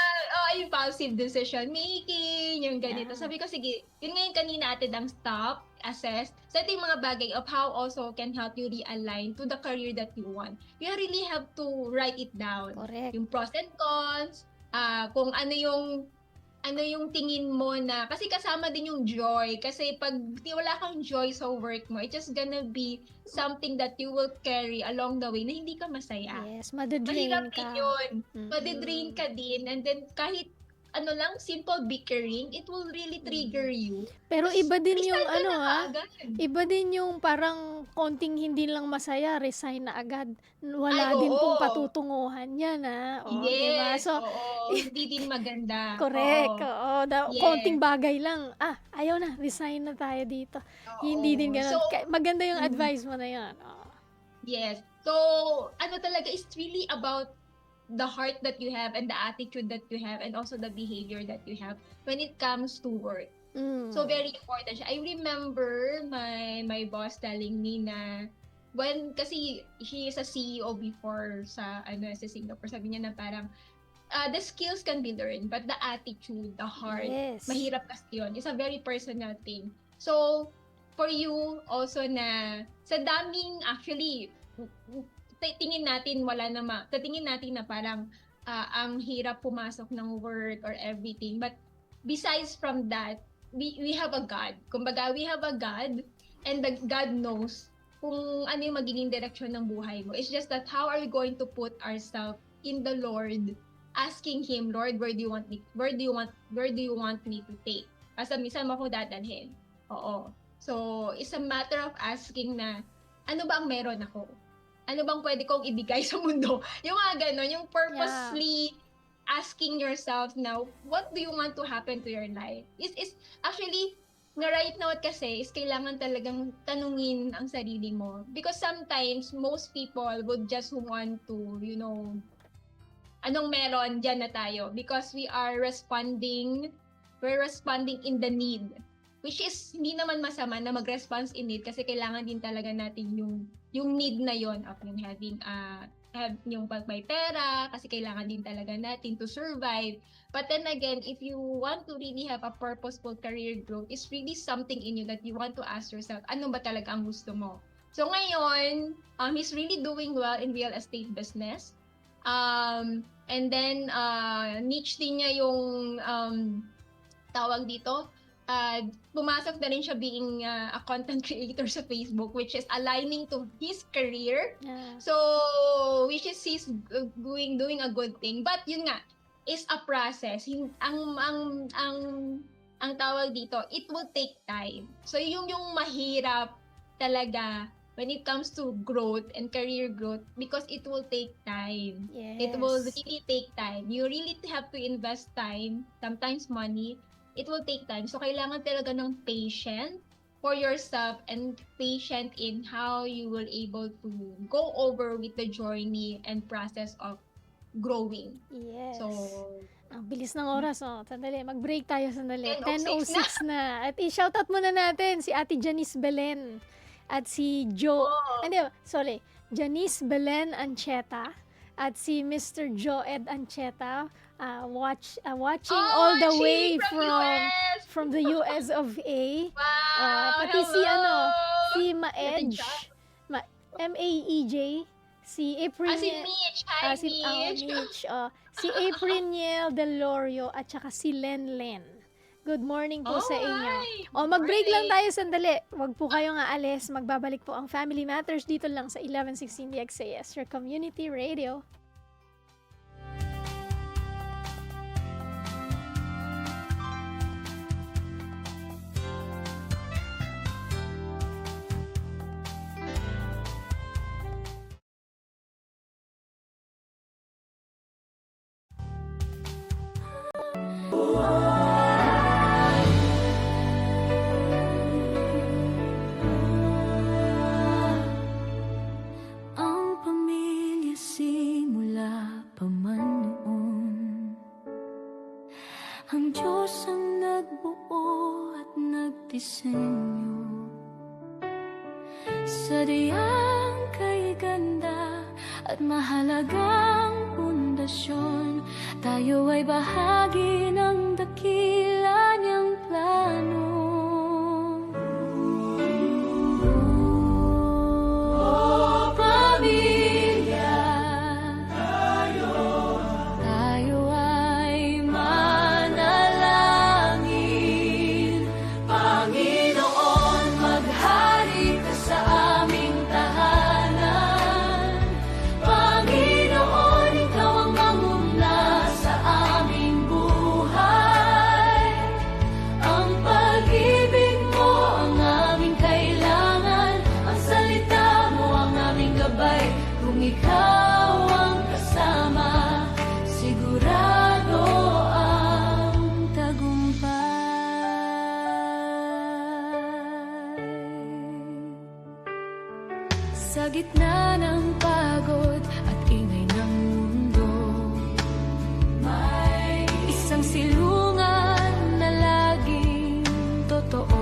impulsive decision making, gawin yung ganito. Yeah. Sabi ko, sige, yun nga yung kanina atin ang stop, assess. So, ito yung mga bagay of how also can help you realign to the career that you want. You really have to write it down. Correct. Yung pros and cons, kung ano yung tingin mo na, kasi kasama din yung joy. Kasi pag wala kang joy sa work mo, it's just gonna be something that you will carry along the way na hindi ka masaya. Yes, madadrain Mahirap ka. din yun. Mm-mm. Madidrain ka din, and then kahit ano lang, simple bickering, it will really trigger you. Pero iba din yung Restart ka ano na ha, kaagad. iba din yung parang konting hindi lang masaya, resign na agad. Wala Ay, din oo. pong patutunguhan yan ha. O, diba? Yes, So, oo. Hindi din maganda. correct. Oo. Oo. Yes. Konting bagay lang. Ayaw na, resign na tayo dito. Hindi din ganun. So, Maganda yung Mhm. advice mo na yan. Oo. yes. So, ano talaga, it's really about the heart that you have and the attitude that you have and also the behavior that you have when it comes to work. Mm. So, very important siya. I remember my boss telling me na kasi he is a CEO before sa Singapore, sabi niya na parang the skills can be learned, but the attitude, the heart, Yes. mahirap kasi yun. It's a very personal thing. So, for you also na sa daming actually tingin natin tingin natin na parang ang hirap pumasok ng work or everything. But besides from that, we have a God. Kumbaga, we have a God, and the God knows kung ano yung magiging direksyon ng buhay mo. It's just that how are we going to put ourselves in the Lord, asking Him, Lord, where do you want me to take? Kasi minsan mo ako dadalhin. Oo. So, it's a matter of asking na, ano ba ang meron ako? Ano bang pwede kong ibigay sa mundo? Yung mga ganon, yung purposely asking yourself now, what do you want to happen to your life? Is actually, na right now kasi, is kailangan talagang tanungin ang sarili mo. Because sometimes, most people would just want to, anong meron, dyan na tayo. Because we're responding in the need. Which is, hindi naman masama na mag-response in need kasi kailangan din talaga natin yung need na yon of yung yung may pera kasi kailangan din talaga natin to survive. But then again, if you want to really have a purposeful career growth, it's really something in you that you want to ask yourself, ano ba talaga ang gusto mo? So ngayon, he's really doing well in real estate business. And then, niche din niya yung tawag dito, pumasok na rin siya being a content creator sa Facebook, which is aligning to his career. Yeah. So, which is he's doing a good thing. But yun nga, is a process. Ang tawag dito, it will take time. So, yung mahirap talaga when it comes to growth and career growth because it will take time. Yes. It will really take time. You really have to invest time, sometimes money. It will take time. So, kailangan talaga ng patient for yourself and patient in how you will able to go over with the journey and process of growing. Yes. So, Ang bilis ng oras, Sandali, mag-break tayo sandali. 10:06 10:06 na. At i-shoutout muna natin si Ate Janice Belen at si Joe. Janice Belen Ancheta at si Mr. Joed Ancheta watching all the way US! from the US of A. Wow! Pati hello! si Maedge, M-A-E-J, si April Si Mitch! Hi, Mitch! Mitch. Si April Delorio at saka si Len. Good morning po sa inyo. Hi! Mag-break lang Morning. tayo sandali. Huwag po kayong aalis. Magbabalik po ang Family Matters dito lang sa 1116 DXAS, your community radio. Ang pamilya simula pa man noon, ang Diyos ang nagbuo at nagdisenyo. Sadyang kay ganda at mahalagang pundasyon, tayo ay bahagi ng dakila niya iyong plano. Oh, pamilya, tayo ay manalangin. Panginoon, maghari ka sa aming tahanan. Panginoon, ikaw ang manguna sa aming buhay. Ang pag-ibig mo ang aming kailangan. Ang salita mo ang aming gabay. Kung ikaw ang kasama, sigurado ang tagumpay. Sa gitna ng pagod at ingay ng mundo, may isang silungan na laging totoo.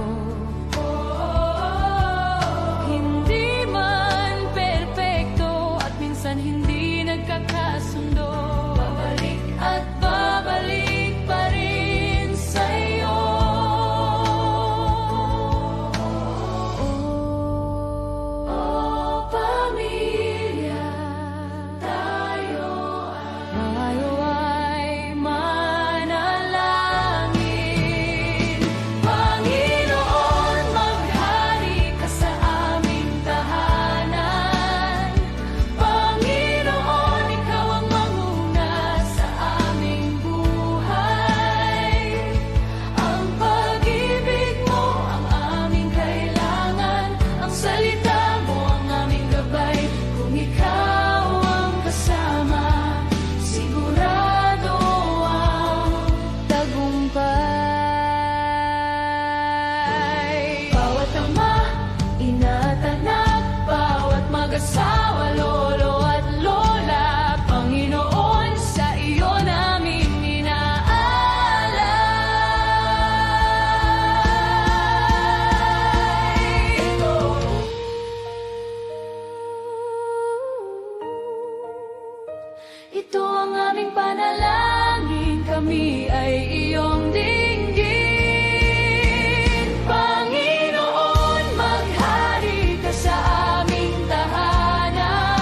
Hindi man perpekto at minsan hindi nagkakasundo, babalik at babalik pa rin sa'yo. Oh, pamilya, tayo ay manalangin. Panginoon, maghari ka sa aming tahanan. Panginoon, ikaw ang manguna sa aming buhay. Ang pag-ibig mo ang aming kailangan. Ang salita mo ang aming gabay. Kung ikaw ang kasama, sigurado ang tagumpay. Bawat ama, ina at anak, bawat mag-asawa, lolo at lola, Panginoon, sa iyo namin inaalay. Ito ang aming panalangin, kami ay iyong dinggin. Panginoon, maghari ka sa aming tahanan.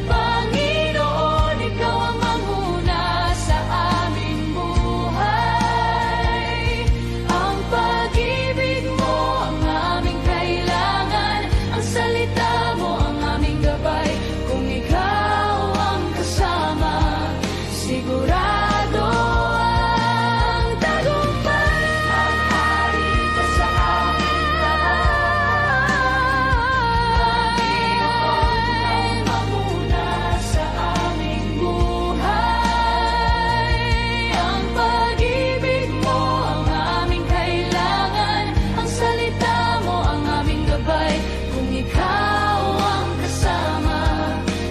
Panginoon, ikaw ang manguna sa aming buhay. Ang pag-ibig mo ang aming kailangan. Ang salita mo ang aming gabay. Kung ikaw ang kasama, sigurado ang tagumpay. Maghari ka sa aming tahanan. Panginoon, manguna sa aming buhay. Ang pag-ibig mo ang aming kailangan. Ang salita mo ang aming gabay. Kung ikaw ang kasama,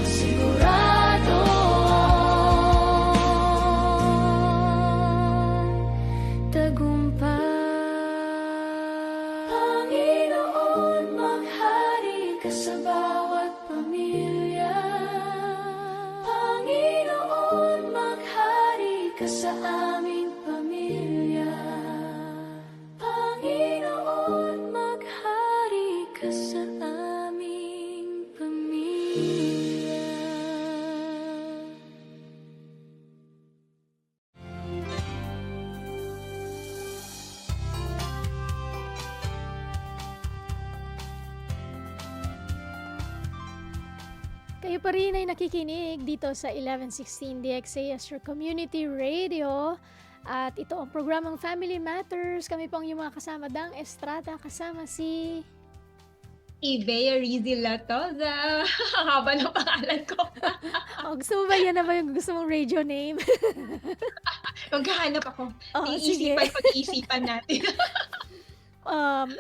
sigurado ang tagumpay. Panginoon, maghari ka sa bawat pamilya. Panginoon, maghari ka sa aming pamilya. Panginoon, maghari ka sa aming pamilya. Kayo pa rin ay nakikinig dito sa 1116 DXA as your community radio. At ito ang programang Family Matters. Kami po ang inyong mga kasama, Dang Estrada, kasama si... Ivea Rizzi Latoza. Ang haba ng pangalan ko. Oh, gusto mo ba yan na ba yung gusto mong radio name? Maghahanap ako. Oh, sige. Pag-iisipan natin.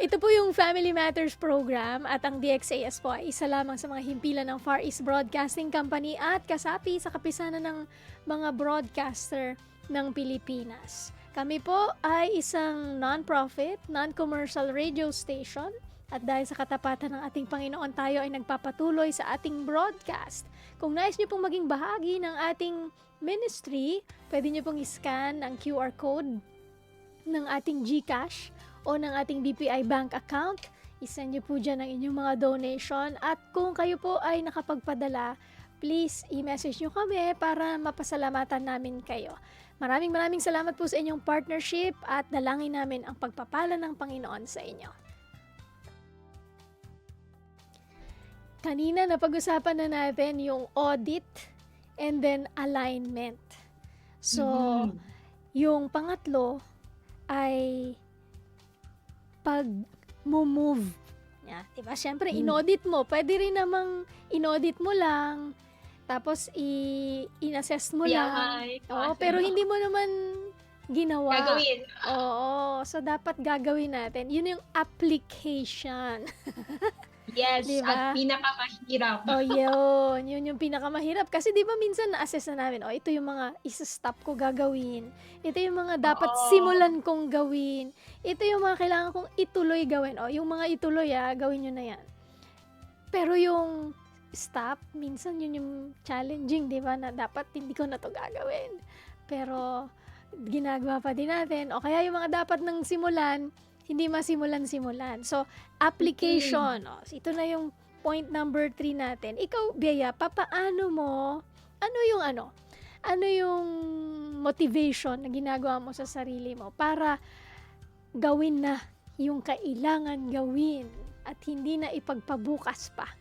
Ito po yung Family Matters program at ang DXAS po ay isa lamang sa mga himpilan ng Far East Broadcasting Company at kasapi sa kapisanan ng mga broadcaster ng Pilipinas. Kami po ay isang non-profit, non-commercial radio station at dahil sa katapatan ng ating Panginoon tayo ay nagpapatuloy sa ating broadcast. Kung nais nyo pong maging bahagi ng ating ministry, pwede nyo pong i-scan ang QR code ng ating GCash o ng ating BPI bank account. I-send nyo po dyan ang inyong mga donation. At kung kayo po ay nakapagpadala, please i-message nyo kami para mapasalamatan namin kayo. Maraming salamat po sa inyong partnership at dalangin namin ang pagpapala ng Panginoon sa inyo. Kanina napag-usapan na natin yung audit and then alignment. So, yung pangatlo ay pag-move. Yeah, diba? Siyempre, in-audit mo. Pwede rin namang in-audit mo lang, tapos in-assess mo lang. Oo, pero hindi mo naman ginawa. Gagawin. Oo, so dapat gagawin natin. Yun yung application. Yes, Diba? at pinakamahirap. Oh, yun yung pinakamahirap. Kasi di ba minsan na-assess na namin, ito yung mga isa-stop ko gagawin. Ito yung mga dapat simulan kong gawin. Ito yung mga kailangan kong ituloy gawin. Yung mga ituloy, gawin nyo na yan. Pero yung stop, minsan yun yung challenging, di ba? Na dapat hindi ko na to gagawin. Pero ginagawa pa din natin. O kaya yung mga dapat nang simulan, hindi masimulan-simulan. So, application. Ito na yung point number 3 natin. Ikaw, Bea, papaano mo, ano yung motivation na ginagawa mo sa sarili mo para gawin na yung kailangan gawin at hindi na ipagpabukas pa?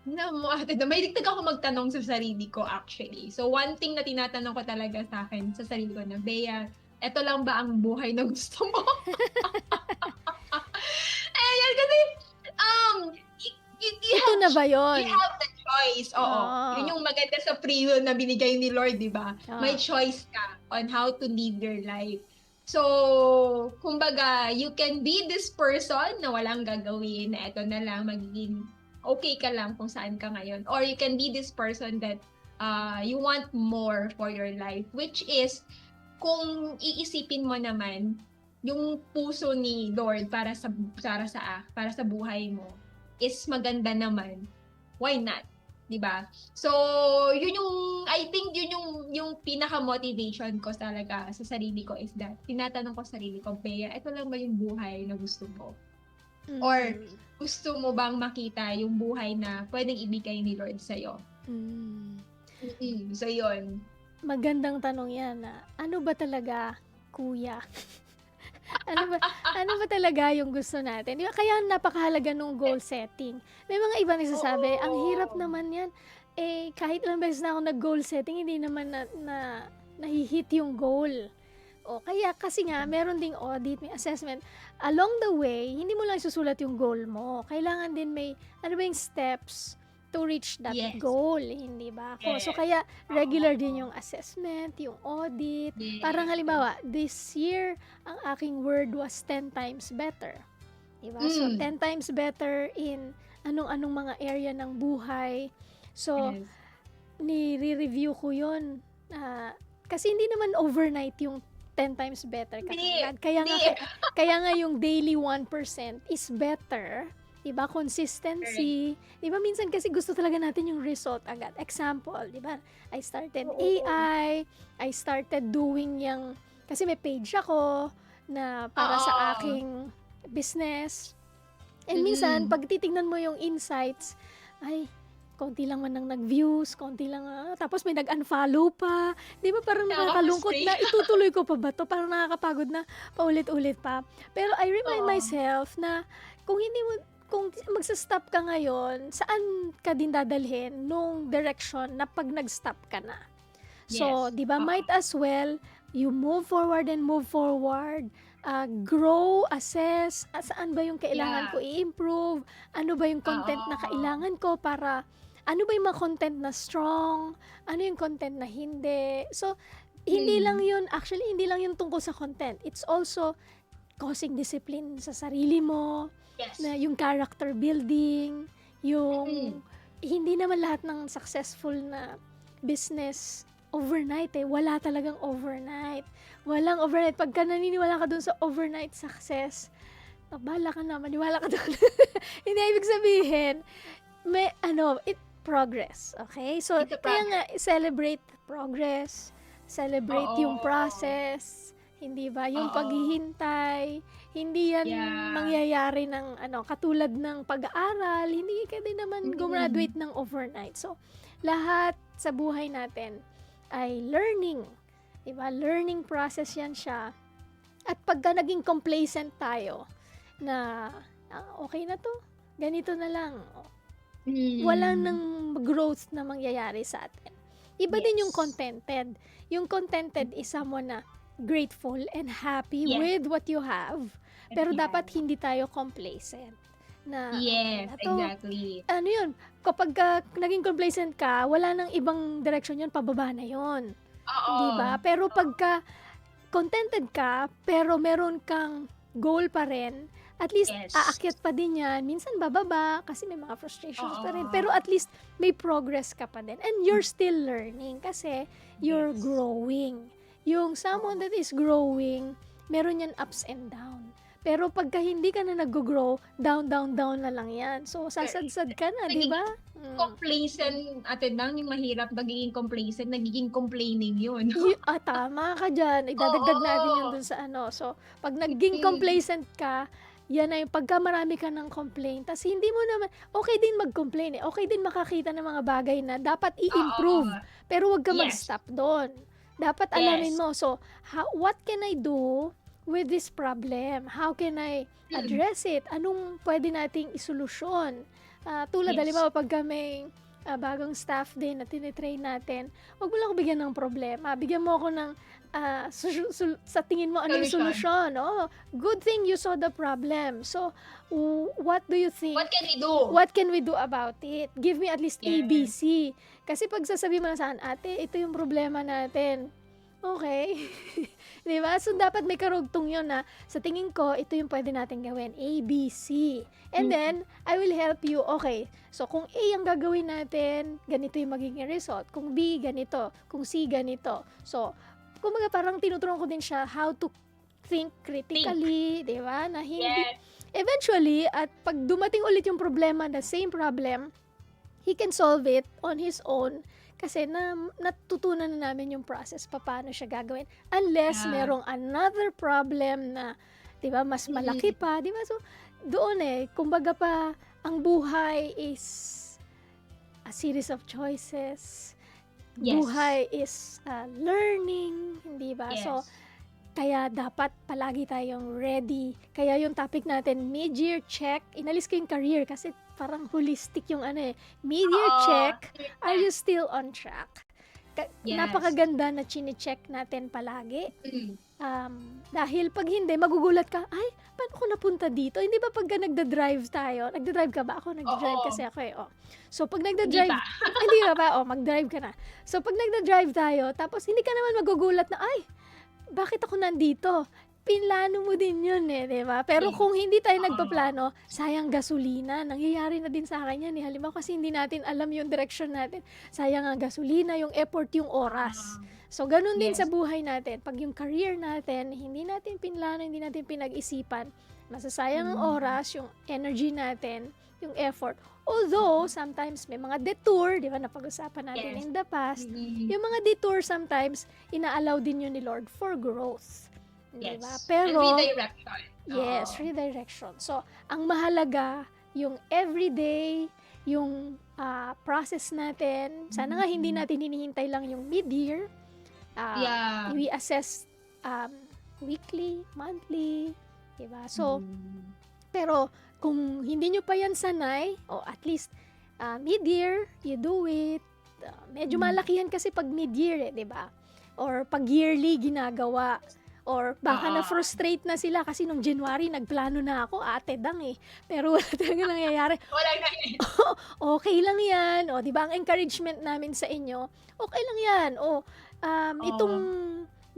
May dagdag ako magtanong sa sarili ko actually. So, one thing na tinatanong ko talaga sa akin, sa sarili ko na, Bea, eto lang ba ang buhay na gusto mo? Ayan, kasi, Ito na ba yun? You have the choice. Oo. Yun yung maganda sa free will na binigay ni Lord, di ba? May choice ka on how to live your life. So, kumbaga, you can be this person na walang gagawin, na eto na lang, magiging okay ka lang kung saan ka ngayon. Or you can be this person that you want more for your life, which is, kung iisipin mo naman yung puso ni Lord para sa buhay mo is maganda naman, why not? 'Di ba? So, yun yung I think yun yung pinaka motivation ko talaga sa sarili ko is that tinatanong ko sa sarili ko, Bea, ito lang ba yung buhay na gusto mo? Or gusto mo bang makita yung buhay na pwedeng ibigay ni Lord sa'yo? So, yun. Magandang tanong yan na, ano ba talaga, kuya? ano ba talaga yung gusto natin? Di ba? Kaya napakahalaga nung goal setting. May mga iba nagsasabi, ang hirap naman yan. Kahit ilang beses na ako nag-goal setting, hindi naman na nahihit yung goal. Kaya kasi nga, meron ding audit, may assessment. Along the way, hindi mo lang isusulat yung goal mo. Kailangan din may, yung steps to reach that goal, hindi ba? So, kaya regular din yung assessment, yung audit. Parang halimbawa, this year, ang aking word was 10 times better. Diba? So, 10 times better in anong mga area ng buhay. So, nire-review ko yun. Kasi hindi naman overnight yung 10 times better. Kaya nga yung daily 1% is better. Diba? Consistency. Diba? Minsan kasi gusto talaga natin yung result agad. Example, diba? I started AI. I started doing kasi may page ako na para sa aking business. And minsan, pag titignan mo yung insights, konti lang man nang nag-views, konti lang, tapos may nag-unfollow pa. Di ba parang nakakalungkot na, itutuloy ko pa ba to? Parang nakakapagod na paulit-ulit pa. Pero I remind myself na kung magsa-stop ka ngayon, saan ka din dadalhin nung direction na pag nag-stop ka na? So, di ba, might as well, you move forward and move forward. Grow, assess, saan ba yung kailangan ko i-improve? Ano ba yung content na kailangan ko para, ano ba yung mga content na strong? Ano yung content na hindi? So, hindi lang yun tungkol sa content. It's also causing discipline sa sarili mo, na yung character building, yung hindi naman lahat ng successful na business overnight wala talagang overnight. Walang overnight. Pagka naniniwala ka dun sa overnight success, bahala ka na, maniwala ka dun. Hindi ibig sabihin, progress. Okay? So, kaya nga, celebrate progress, celebrate yung process, Hindi ba? Yung Oo. paghihintay, hindi yan Yeah. mangyayari ng katulad ng pag-aaral, hindi ka din naman Mm. gumraduate ng overnight. So, lahat sa buhay natin ay learning. Diba? Learning process yan siya. At pagka naging complacent tayo na okay na to, ganito na lang. Walang nang growth na mangyayari sa atin. Iba din yung Yes. contented. Yung contented is someone na grateful and happy Yes. with what you have. Pero dapat hindi tayo complacent. Na, Yes, na to, exactly. ano yun, kapag naging complacent ka, wala nang ibang direction yun, pababa na yun. Oo. Di ba? Pero pagka contented ka, pero meron kang goal pa rin, at least Yes. aakyat pa din yan. Minsan bababa kasi may mga frustrations pa rin. Oo. Pero at least may progress ka pa din. And you're still learning kasi you're Yes. growing. Yung someone that is growing, meron yan ups and down. Pero pagka hindi ka na nag-grow, down na lang yan. So, sasadsad ka na, di ba? Complacent, Ate Dang, yung mahirap nagiging complacent, nagiging complaining yun. Tama ka dyan. Idadagdag Oo. natin yun dun sa So, pag naging complacent ka, yan na yung pagka marami ka ng complaint. Tapos hindi mo naman, okay din mag-complain eh. Okay din makakita ng mga bagay na dapat i-improve. Pero wag ka Yes. mag-stop doon. Dapat alamin mo. So, what can I do with this problem? How can I address it? Anong pwede nating isolusyon? Tulad, Yes. halimbawa, pagka may bagong staff din na tinitrain natin, wag mo lang ako bigyan ng problema. Bigyan mo ako ng sa tingin mo anong solusyon. Oh, good thing you saw the problem. So, what do you think? What can we do? What can we do about it? Give me at least Yes. ABC. Kasi pag sasabihin mo na saan, ate, ito yung problema natin. Okay. Di ba? So, dapat may karugtong yun na sa tingin ko, ito yung pwede natin gawin. A, B, C. And then, I will help you. Okay. So, kung A ang gagawin natin, ganito yung magiging result. Kung B, ganito. Kung C, ganito. So, kumbaga parang tinuturuan ko din siya how to think critically. Di ba? Na hindi... Yes. Eventually, at pag dumating ulit yung problema, the same problem, he can solve it on his own kasi natutunan na namin yung process paano siya gagawin unless Yeah. merong another problem na 'di ba mas malaki pa, 'di ba? So doon kumbaga pa ang buhay is a series of choices. Yes. Buhay is learning, hindi ba? Yes. So kaya dapat palagi tayong ready. Kaya yung topic natin, mid-year check, inalis ko yung career kasi parang holistic yung mid-year Oo. check, are you still on track? Yes. Napakaganda na chine-check natin palagi. Mm. Dahil pag hindi, magugulat ka, ay, paano ko napunta dito? Hindi ba pagka nagda-drive tayo? Nagda-drive ka ba? Ako nagda-drive Oo. kasi ako So pag nagda-drive, Hindi pa. hindi ka ba? Mag-drive ka na. So pag nagda-drive tayo, tapos hindi ka naman magugulat na, ay, bakit ako nandito? Pinlano mo din yun di ba? Pero kung hindi tayo nagpaplano, sayang gasolina. Nangyayari na din sa akin yan Halimbawa kasi hindi natin alam yung direction natin. Sayang ang gasolina, yung effort, yung oras. So, ganun din Yes. sa buhay natin. Pag yung career natin, hindi natin pinlano, hindi natin pinag-isipan, masasayang ang oras, yung energy natin, yung effort. Although, sometimes may mga detour, di ba, napag-usapan natin Yes. in the past. Mm. Yung mga detour sometimes, ina-allow din yun ni Lord for growth. Di Yes. ba? And Pero, redirection. yes, Oo. redirection. So, ang mahalaga, yung everyday, yung process natin. Sana nga hindi natin hinihintay lang yung mid-year. Yeah. We assess weekly, monthly, diba? So, pero kung hindi nyo pa yan sanay, o at least mid-year, you do it. Medyo malakihan kasi pag mid-year di ba? Or pag yearly ginagawa. Or baka na-frustrate na sila kasi nung January, nagplano na ako, ate dang Pero wala talaga nangyayari. Wala na Okay lang yan. O, di ba, ang encouragement namin sa inyo, okay lang yan. O, itong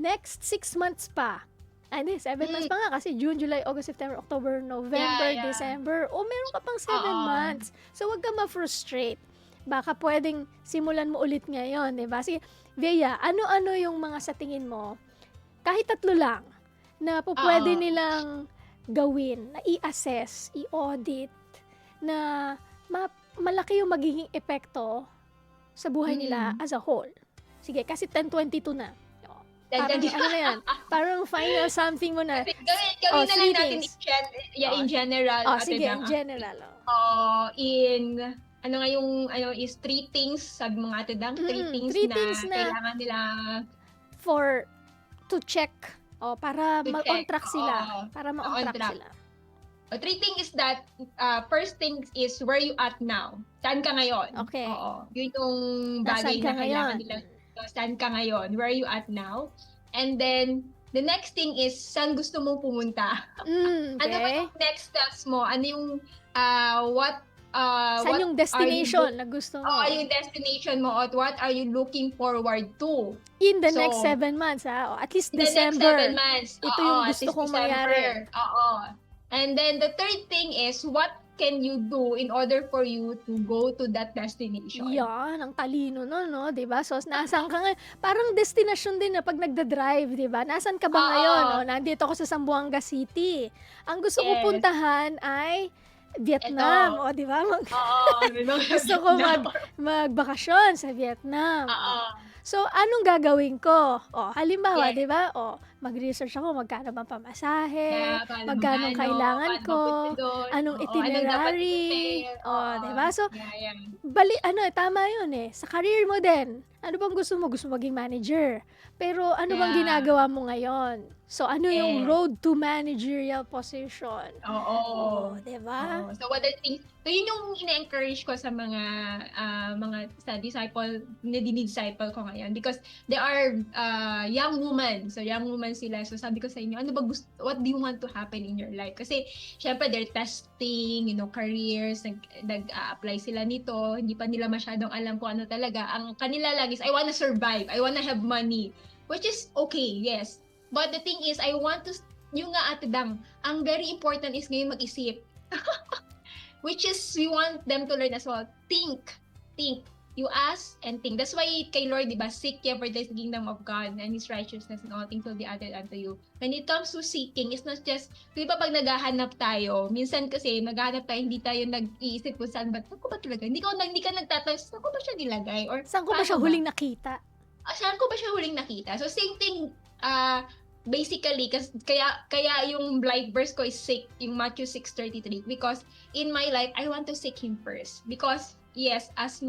next 6 months pa, 7 months pa nga kasi June, July, August, September, October, November, Yeah. December. O, meron ka pang 7 months. So, wag ka ma-frustrate. Baka pwedeng simulan mo ulit ngayon, di ba? Sige, Bea, ano-ano yung mga sa tingin mo, kahit 3 lang, na pwede nilang gawin, na i-assess, i-audit, na malaki yung magiging epekto sa buhay nila as a whole. Sige, kasi 1022 na. Parang ano na yan? Parang final something mo na. Gawin na three lang natin things. in general. Ate Sige, Dang. in general. Ano nga yung is three things, sabi mo nga Ate Dang, three things na kailangan nila To check. Para To on check, track sila. oo. Para ma-on On track track. sila. Three things is that, first thing is where you at now. Saan ka ngayon? Okay. Oo. Yun yung Nasaan bagay ka na kailangan ngayon? nila. Saan ka ngayon? Where are you at now? And then, the next thing is, saan gusto mong pumunta? Ano ba Okay. yung next steps mo? Ano yung, what Saan yung destination na gusto mo? yung destination mo at what are you looking forward to? In the So, next 7 months, at least In the next December. 7 months. Ito yung at gusto least kong December. mangyari. Oo. And then the third thing is, what can you do in order for you to go to that destination? Yan, ang talino no, no? 'Di ba? So, nasaan ka ngayon? Parang destination din na pag nagda-drive, 'di ba? Nasaan ka ba Oo. ngayon? Nandito ako sa Zamboanga City. Ang gusto ko Yes. puntahan ay Vietnam, Ito. 'di ba? Gusto ko Vietnam. magbakasyon sa Vietnam. Oo. So, anong gagawin ko? Halimbawa, Yes. 'di ba? Mag-research ako magkano bang pamasahe, Yeah, paano magkano magkano, kailangan paano ko, mapunta doon, anong oo, anong dapat itinerary. i-prepare, 'Di ba? So, yeah. tama 'yun eh. Sa career mo din. Ano bang gusto mo? Gusto mo maging manager. Pero ano bang Yeah. ginagawa mo ngayon? So, ano yung Yes. road to managerial position? Oo. 'Di ba? So what are things, so yun yung ina-encourage ko sa mga sa disciple, disciple ko ngayon because they are young women. So young women sila. So sabi ko sa inyo, ano ba what do you want to happen in your life? Kasi syempre they're testing, careers, nag-apply sila nito, hindi pa nila masyadong alam kung ano talaga. Ang kanila lang is I wanna survive, I wanna have money, which is okay, yes. But the thing is, I want to, yung nga Ate Dang, ang very important is ngayon mag-isip. Which is, we want them to learn as well. Think. You ask and think. That's why kay Lord, diba, seek ye for the kingdom of God and His righteousness and all things will be added unto you. When it comes to seeking, it's not just, di ba pag naghahanap tayo, minsan kasi naghahanap tayo, hindi tayo nag-iisip kung saan ko ba talaga? Hindi ka nagtatanong, saan ko ba siya nilagay? Or Saan ko ba siya paano huling nakita? Saan ko ba siya huling nakita? So same thing, basically, kaya yung life verse ko is seek, yung Matthew 6:33, because in my life, I want to seek Him first. Because, yes, as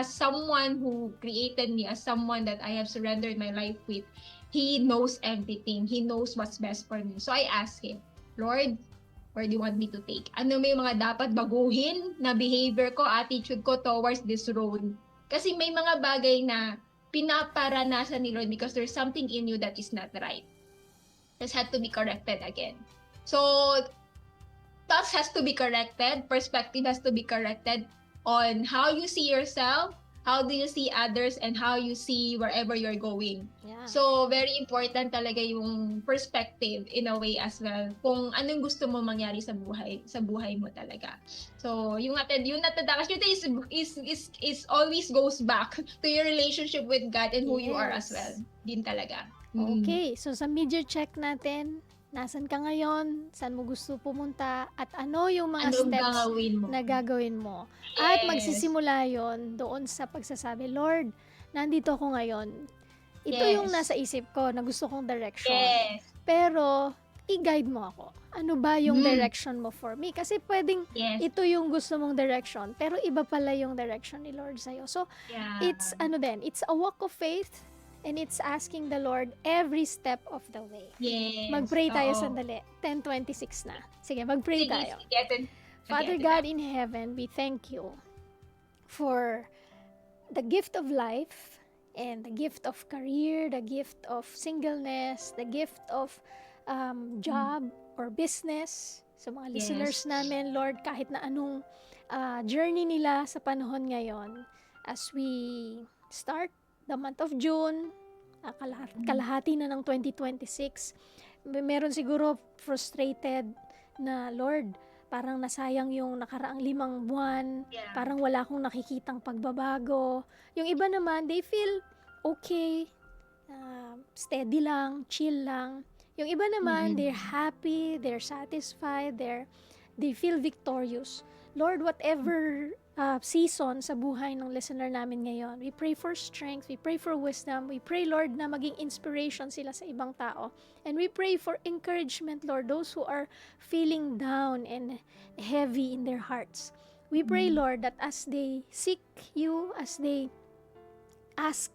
someone who created me, as someone that I have surrendered my life with, He knows everything. He knows what's best for me. So I ask Him, Lord, where do you want me to take? Ano may mga dapat baguhin na behavior ko, attitude ko towards this road? Kasi may mga bagay na pinaparanasan ni Lord because there's something in you that is not right. This had to be corrected again. So, thoughts has to be corrected, perspective has to be corrected on how you see yourself, how do you see others, and how you see wherever you're going. Yeah. So, very important talaga yung perspective in a way as well. Kung anong gusto mo mangyari sa buhay mo talaga. So, yung natadakas nyo is always goes back to your relationship with God and who you are as Yes. well. Din talaga. Okay, so sa media check natin, nasan ka ngayon, saan mo gusto pumunta, at ano yung mga Anong steps gagawin mo? na gagawin mo. At Yes. magsisimula yon doon sa pagsasabi, Lord, nandito ako ngayon. Ito Yes. yung nasa isip ko na gusto kong direction. Yes. Pero, i-guide mo ako. Ano ba yung Mm. direction mo for me? Kasi pwedeng Yes. ito yung gusto mong direction, pero iba pala yung direction ni Lord sa'yo. So, Yeah. it's it's a walk of faith, and it's asking the Lord every step of the way. Yes. Mag-pray tayo Oo. sandali. 10:26 na. Sige, mag-pray Sige, tayo. sige, atin- Father sige, God in heaven, we thank you for the gift of life and the gift of career, the gift of singleness, the gift of job or business. So mga Yes. listeners namin, Lord, kahit na anong journey nila sa panahon ngayon, as we start the month of June, kalahati na ng 2026, meron siguro frustrated na, Lord, parang nasayang yung nakaraang 5 buwan, Yeah. parang wala akong nakikitang pagbabago. Yung iba naman, they feel okay, steady lang, chill lang. Yung iba naman, they're happy, they're satisfied, they feel victorious. Lord, whatever season sa buhay ng listener namin ngayon, we pray for strength, we pray for wisdom, we pray, Lord, na maging inspiration sila sa ibang tao. And we pray for encouragement, Lord, those who are feeling down and heavy in their hearts. We pray, Lord, that as they seek you, as they ask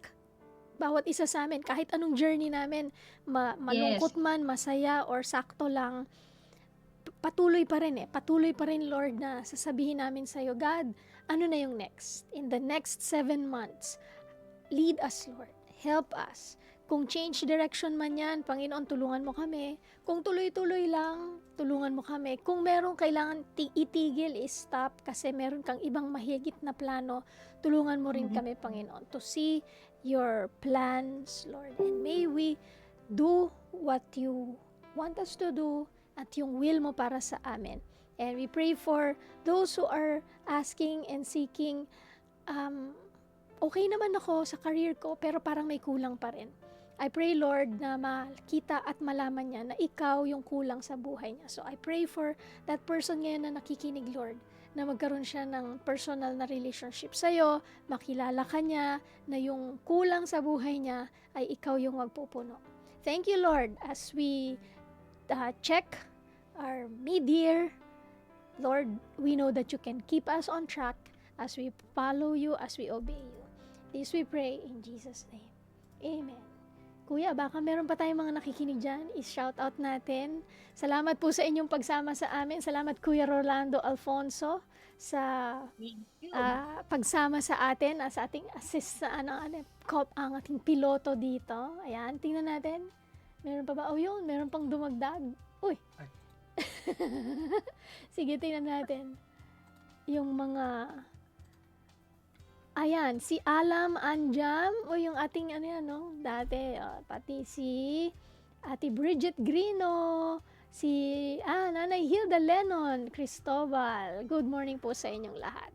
bawat isa sa amin, kahit anong journey namin, malungkot man, masaya, or sakto lang, patuloy pa rin Patuloy pa rin, Lord, na sasabihin namin sa'yo, God, ano na yung next? In the next 7 months, lead us, Lord. Help us. Kung change direction man yan, Panginoon, tulungan mo kami. Kung tuloy-tuloy lang, tulungan mo kami. Kung merong kailangan itigil, stop, kasi meron kang ibang mahigit na plano, tulungan mo rin kami, Panginoon, to see your plans, Lord. And may we do what you want us to do at yung will mo para sa amin. And we pray for those who are asking and seeking, okay naman ako sa career ko, pero parang may kulang pa rin. I pray, Lord, na makita at malaman niya na ikaw yung kulang sa buhay niya. So I pray for that person ngayon na nakikinig, Lord, na magkaroon siya ng personal na relationship sa'yo, makilala ka niya, na yung kulang sa buhay niya ay ikaw yung magpupuno. Thank you, Lord, as we check our mid-year. Lord, we know that you can keep us on track as we follow you, as we obey you. This we pray in Jesus' name. Amen. Kuya, baka meron pa tayong mga nakikinig dyan, is-shout out natin. Salamat po sa inyong pagsama sa amin. Salamat, Kuya Rolando Alfonso, sa pagsama sa atin, sa ating assist sa ang ating piloto dito. Ayan, tingnan natin. Meron pa ba? Oh, yun, meron pang dumagdag. Uy! Sige, tingnan natin. Yung mga... Ayan, si Alam Anjam, o yung ating dati, pati si Ate Bridget Grino, si Nanay Hilda Lennon, Cristobal. Good morning po sa inyong lahat.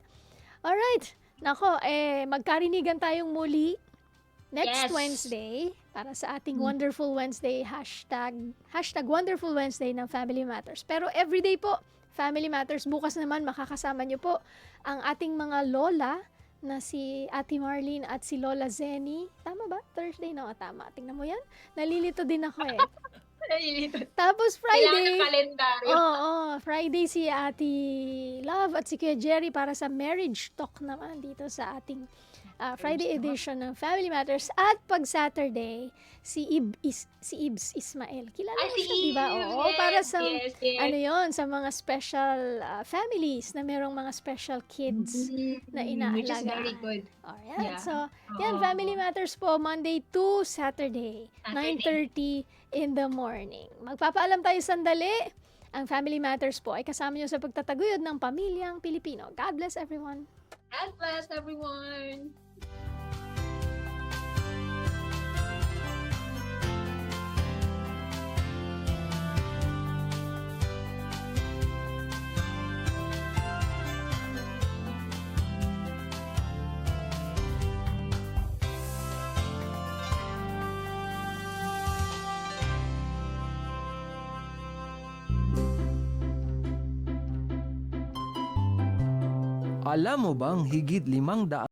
Alright, nako, magkarinigan tayong muli next Wednesday para sa ating Wonderful Wednesday, hashtag Wonderful Wednesday ng Family Matters. Pero everyday po, Family Matters, bukas naman makakasama nyo po ang ating mga lola, na si Ate Marlene at si Lola Zenny. Tama ba? Thursday? No, tama. Tingnan mo yan. Nalilito din ako Nalilito. Tapos Friday. Kailangan ng kalendaryo. Oo, Friday si Ate Love at si Kuya Jerry para sa marriage talk naman dito sa ating Friday edition ng Family Matters. At pag Saturday, si Ibs Ismael. Kilala mo siya, di ba? Oo, yes, para sa, yes. sa mga special families na merong mga special kids na inaalagaan. Which is very good. Alright, Yeah. so, yan, Family Matters po, Monday to Saturday, 9:30 in the morning. Magpapaalam tayo sandali. Ang Family Matters po ay kasama nyo sa pagtataguyod ng pamilyang Pilipino. God bless everyone. God bless everyone. Alam mo bang higit 500